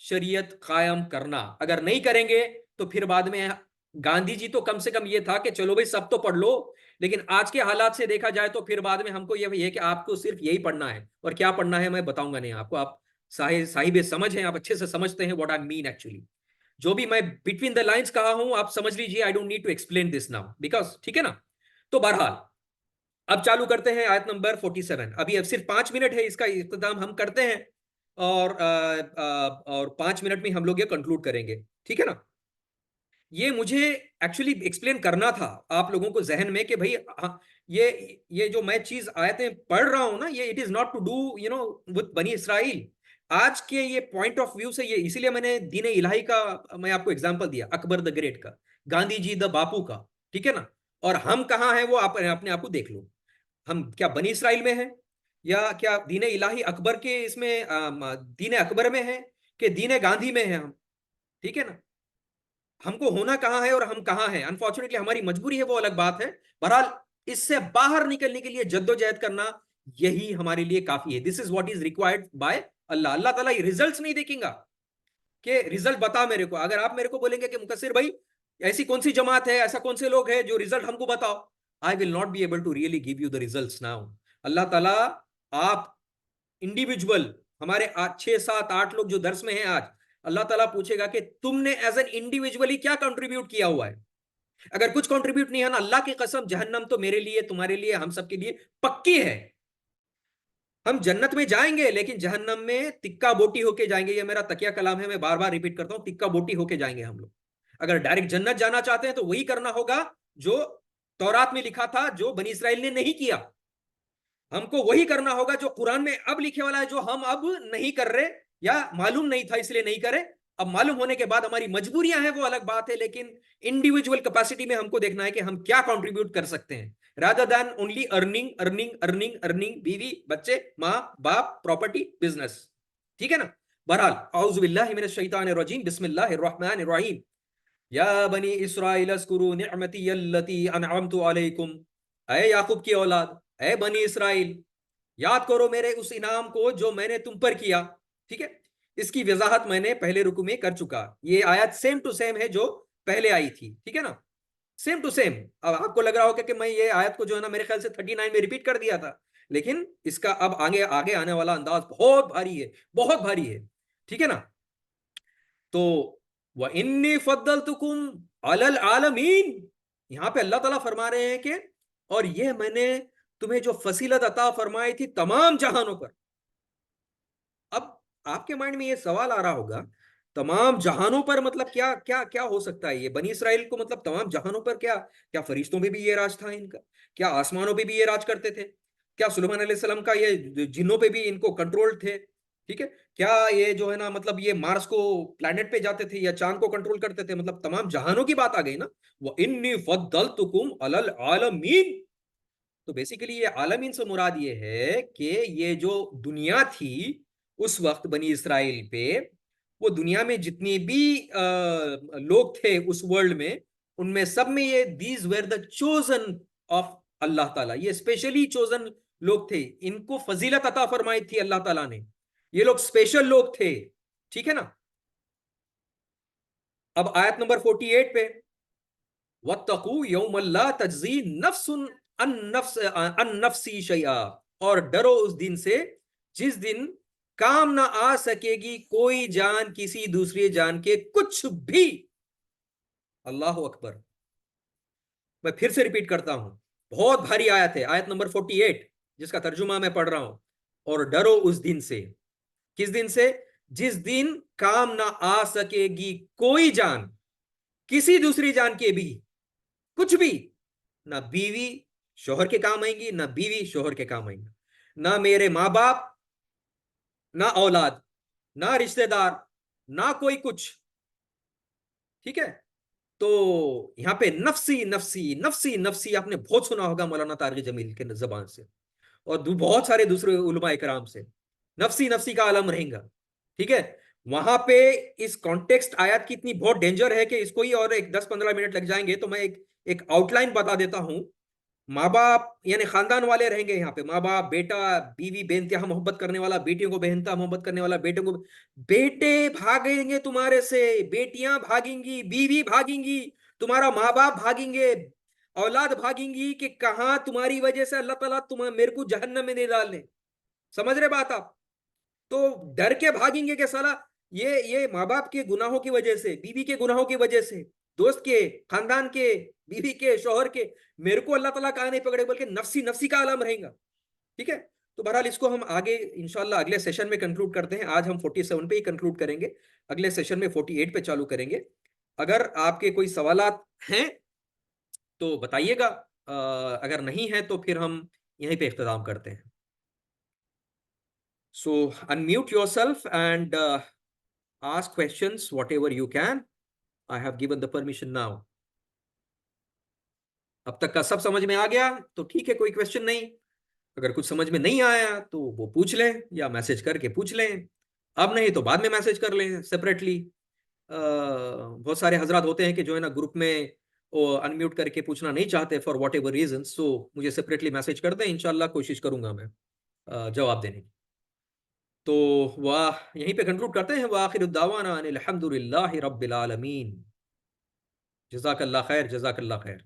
शरीयत कायम करना। अगर नहीं करेंगे तो फिर बाद में, गांधी जी तो कम से कम ये था कि चलो भाई सब तो पढ़ लो, लेकिन आज के हालात से देखा जाए तो फिर बाद में हमको ये है कि आपको सिर्फ यही पढ़ना है, और क्या पढ़ना है मैं बताऊंगा नहीं आपको। आप साहिब समझ हैं, आप अच्छे से समझते हैं व्हाट आई मीन एक्चुअली। जो भी मैं बिटवीन द लाइंस कहा हूं आप समझ लीजिए, I don't need to explain this now because, ठीक है ना। तो बहरहाल अब चालू करते हैं आयत नंबर 47। अभी अब सिर्फ 5 मिनट है, इसका इख्तिताम हम करते हैं और 5 मिनट में हम लोग ये कंक्लूड करेंगे। ठीक है ना, ये मुझे एक्चुअली एक्सप्लेन करना था आप लोगों को जहन में कि भाई हाँ, ये जो मैं चीज आयतें पढ़ रहा हूं ना, ये it is not to do with बनी इसराइल। आज के ये पॉइंट ऑफ व्यू से, ये इसीलिए मैंने दीन इलाही का मैं आपको एग्जांपल दिया, अकबर द ग्रेट का, गांधी जी द बापू का। ठीक है ना, और हम कहाँ हैं वो आप अपने आप को देख लो। हम क्या बनी इसराइल में हैं, या क्या दीन इलाही अकबर के इसमें दीन अकबर में है, कि दीन गांधी में है हम। ठीक है ना, हमको होना कहाँ है और हम कहाँ हैं, अनफॉर्चुनेटली हमारी मजबूरी है, वो अलग बात है। बहरहाल इससे बाहर निकलने के लिए जद्दोजहद करना यही हमारे लिए काफी है। This is what is required by Allah. Allah ताला रिजल्ट्स नहीं देखेगा, कि रिजल्ट बता मेरे को। अगर आप मेरे को बोलेंगे कि मुकस्सिर भाई ऐसी कौन सी जमात है, ऐसा कौन से लोग हैं जो रिजल्ट हमको बताओ, I will not be able to really give you the results now. Allah ताला, आप इंडिविजुअल, हमारे आज 6 7 8 लोग जो दर्स में हैं आज, अल्लाह ताला पूछेगा कि तुमने एज एन इंडिविजुअली क्या कंट्रीब्यूट किया हुआ है। अगर कुछ कंट्रीब्यूट नहीं है ना, अल्लाह की कसम, जहन्नम तो मेरे लिए, तुम्हारे लिए, हम सबके लिए पक्की है। हम जन्नत में जाएंगे लेकिन जहन्नम में तिक्का बोटी होके जाएंगे। ये मेरा तकिया कलाम है, मैं बार बार रिपीट करता हूं, तिक्का बोटी होके जाएंगे हम लोग। अगर डायरेक्ट जन्नत जाना चाहते हैं तो वही करना होगा जो तौरात में लिखा था, जो बनी इसराइल ने नहीं किया। हमको वही करना होगा जो कुरान में अब लिखे वाला है, जो हम अब नहीं कर रहे, या मालूम नहीं था इसलिए नहीं करे। अब मालूम होने के बाद हमारी मजबूरियां हैं, वो अलग बात है, लेकिन इंडिविजुअल कैपेसिटी में हमको देखना है कि हम क्या कंट्रीब्यूट कर सकते हैं, rather than only earning earning earning earning, बीवी बच्चे माँ बाप प्रॉपर्टी बिजनेस। ठीक है ना। बहरहाल, औज़ु बिल्लाहि मिनश शैतानिर रजीम, बिस्मिल्लाहिर रहमानिर रहीम। या बनी इस्राइल अस्कुरू निअमती अल्लती अनअमतु अलैकुम। ऐ याकूब की औलाद, ऐ बनी इसराइल, याद करो मेरे उस इनाम को जो मैंने तुम पर किया। ठीक है। इसकी वजाहत मैंने पहले रुकू में कर चुका। ये आयत सेम टू सेम है जो पहले आई थी। ठीक है ना, सेम टू सेम। अब आपको लग रहा होगा कि मैं ये आयत को जो है ना मेरे ख्याल से 39 में रिपीट कर दिया था, लेकिन इसका अब आगे आगे आने वाला अंदाज बहुत भारी है, बहुत भारी है। ठीक है ना। तो व इन्नी फद्दलतुकुम अलल आलमीन, यहां पे अल्लाह ताला फरमा रहे हैं कि और ये मैंने तुम्हें जो फसीलत अता फरमाई थी तमाम जहानों पर। अब आपके माइंड में ये सवाल आ रहा होगा, तमाम जहानों पर मतलब क्या क्या क्या हो सकता है ये बनी इसराइल को, मतलब तमाम जहानों पर क्या, क्या फरिश्तों पे भी ये राज था इनका, क्या आसमानों पे भी ये राज करते थे, क्या सुलेमान अलैहिस्सलाम का ये जिन्नों पे भी इनको कंट्रोल थे। ठीक है। क्या ये जो है ना, मतलब ये मार्स को प्लैनेट पे जाते थे या चांद को कंट्रोल करते थे, मतलब तमाम जहानों की बात आ गई ना। वो इन्नी फद्दलतुकुम अलल आलमीन। तो बेसिकली ये आलमीन से मुराद ये है कि ये जो दुनिया थी उस वक्त बनी इसराइल पे, वो दुनिया में जितनी भी लोग थे उस वर्ल्ड में, उनमें सब में ये these were the chosen of Allah ताला, ये स्पेशली चोजन लोग थे, इनको फजीलत अता फरमाई थी अल्लाह ताला ने, ये लोग स्पेशल लोग थे। ठीक है ना। अब आयत नंबर 48 पे, वत्तकू यौमन ला तज्जी नफ्सुन अन नफ्सी शैआ, और डरो उस दिन से जिस दिन काम ना आ सकेगी कोई जान किसी दूसरी जान के कुछ भी। अल्लाह अकबर। मैं फिर से रिपीट करता हूं, बहुत भारी आयत है, आयत नंबर 48, जिसका तर्जुमा मैं पढ़ रहा हूं। और डरो उस दिन से, किस दिन से, जिस दिन काम ना आ सकेगी कोई जान किसी दूसरी जान के भी कुछ भी। ना बीवी शोहर के काम आएंगी, ना बीवी शोहर के काम आएंगी, ना मेरे माँ बाप, ना औलाद, ना रिश्तेदार, ना कोई कुछ। ठीक है। तो यहां पे नफसी नफसी नफसी नफसी आपने बहुत सुना होगा मौलाना तारिक जमील के जबान से, और बहुत सारे दूसरे उलमा इकराम से, नफसी नफसी का आलम रहेगा। ठीक है। वहां पे इस कॉन्टेक्स्ट आयत की इतनी बहुत डेंजर है कि इसको ही और एक 10 15 मिनट लग जाएंगे, तो मैं एक आउटलाइन बता देता हूं। माँ बाप यानी खानदान वाले रहेंगे यहाँ पे, माँ बाप, बेटा, बीवी बेइंतहा मोहब्बत करने वाला, बेटियों को बेइंतहा मोहब्बत करने वाला, बेटों को, बेटे भागेंगे तुम्हारे से, बेटियां भागेंगी, बीवी भागेंगी, तुम्हारा माँ बाप भागेंगे, औलाद भागेंगी, कि कहाँ तुम्हारी वजह से अल्लाह ताला तुम मेरे को जहन्नम में नहीं डालने। समझ रहे बात आप। तो डर के भागेंगे कि साला ये माँ बाप के गुनाहों की वजह से, बीवी के गुनाहों की वजह से, दोस्त के, खानदान के, बीवी के, शोहर के, मेरे को अल्लाह ताला कहा नहीं पकड़े, बल्कि नफसी नफसी का आलम रहेगा। ठीक है। तो बहरहाल इसको हम आगे इंशाल्लाह अगले सेशन में कंक्लूड करते हैं। आज हम 47 पे ही कंक्लूड करेंगे, अगले सेशन में 48 पे चालू करेंगे। अगर आपके कोई सवालात हैं तो बताइएगा, अगर नहीं है तो फिर हम यहीं पे इख्तिताम करते हैं। So unmute yourself and ask questions whatever you can. I have given the permission now. अब तक का सब समझ में आ गया तो ठीक है, कोई क्वेश्चन नहीं। अगर कुछ समझ में नहीं आया तो वो पूछ लें या मैसेज करके पूछ लें, अब नहीं तो बाद में मैसेज कर लें सेपरेटली। बहुत सारे हजरात होते हैं कि जो है ना ग्रुप में वो अनम्यूट करके पूछना नहीं चाहते फॉर वॉट एवर रीजन, सो मुझे सेपरेटली मैसेज कर दें, इंशाल्लाह कोशिश करूंगा मैं जवाब देने की। तो वाह, यहीं पे कंक्लूड करते हैं। वाह आखिर दावाना अनिल हम्दुलिल्लाहि रब्बिल आलमीन। जज़ाकल्लाह खैर, जज़ाकल्लाह खैर।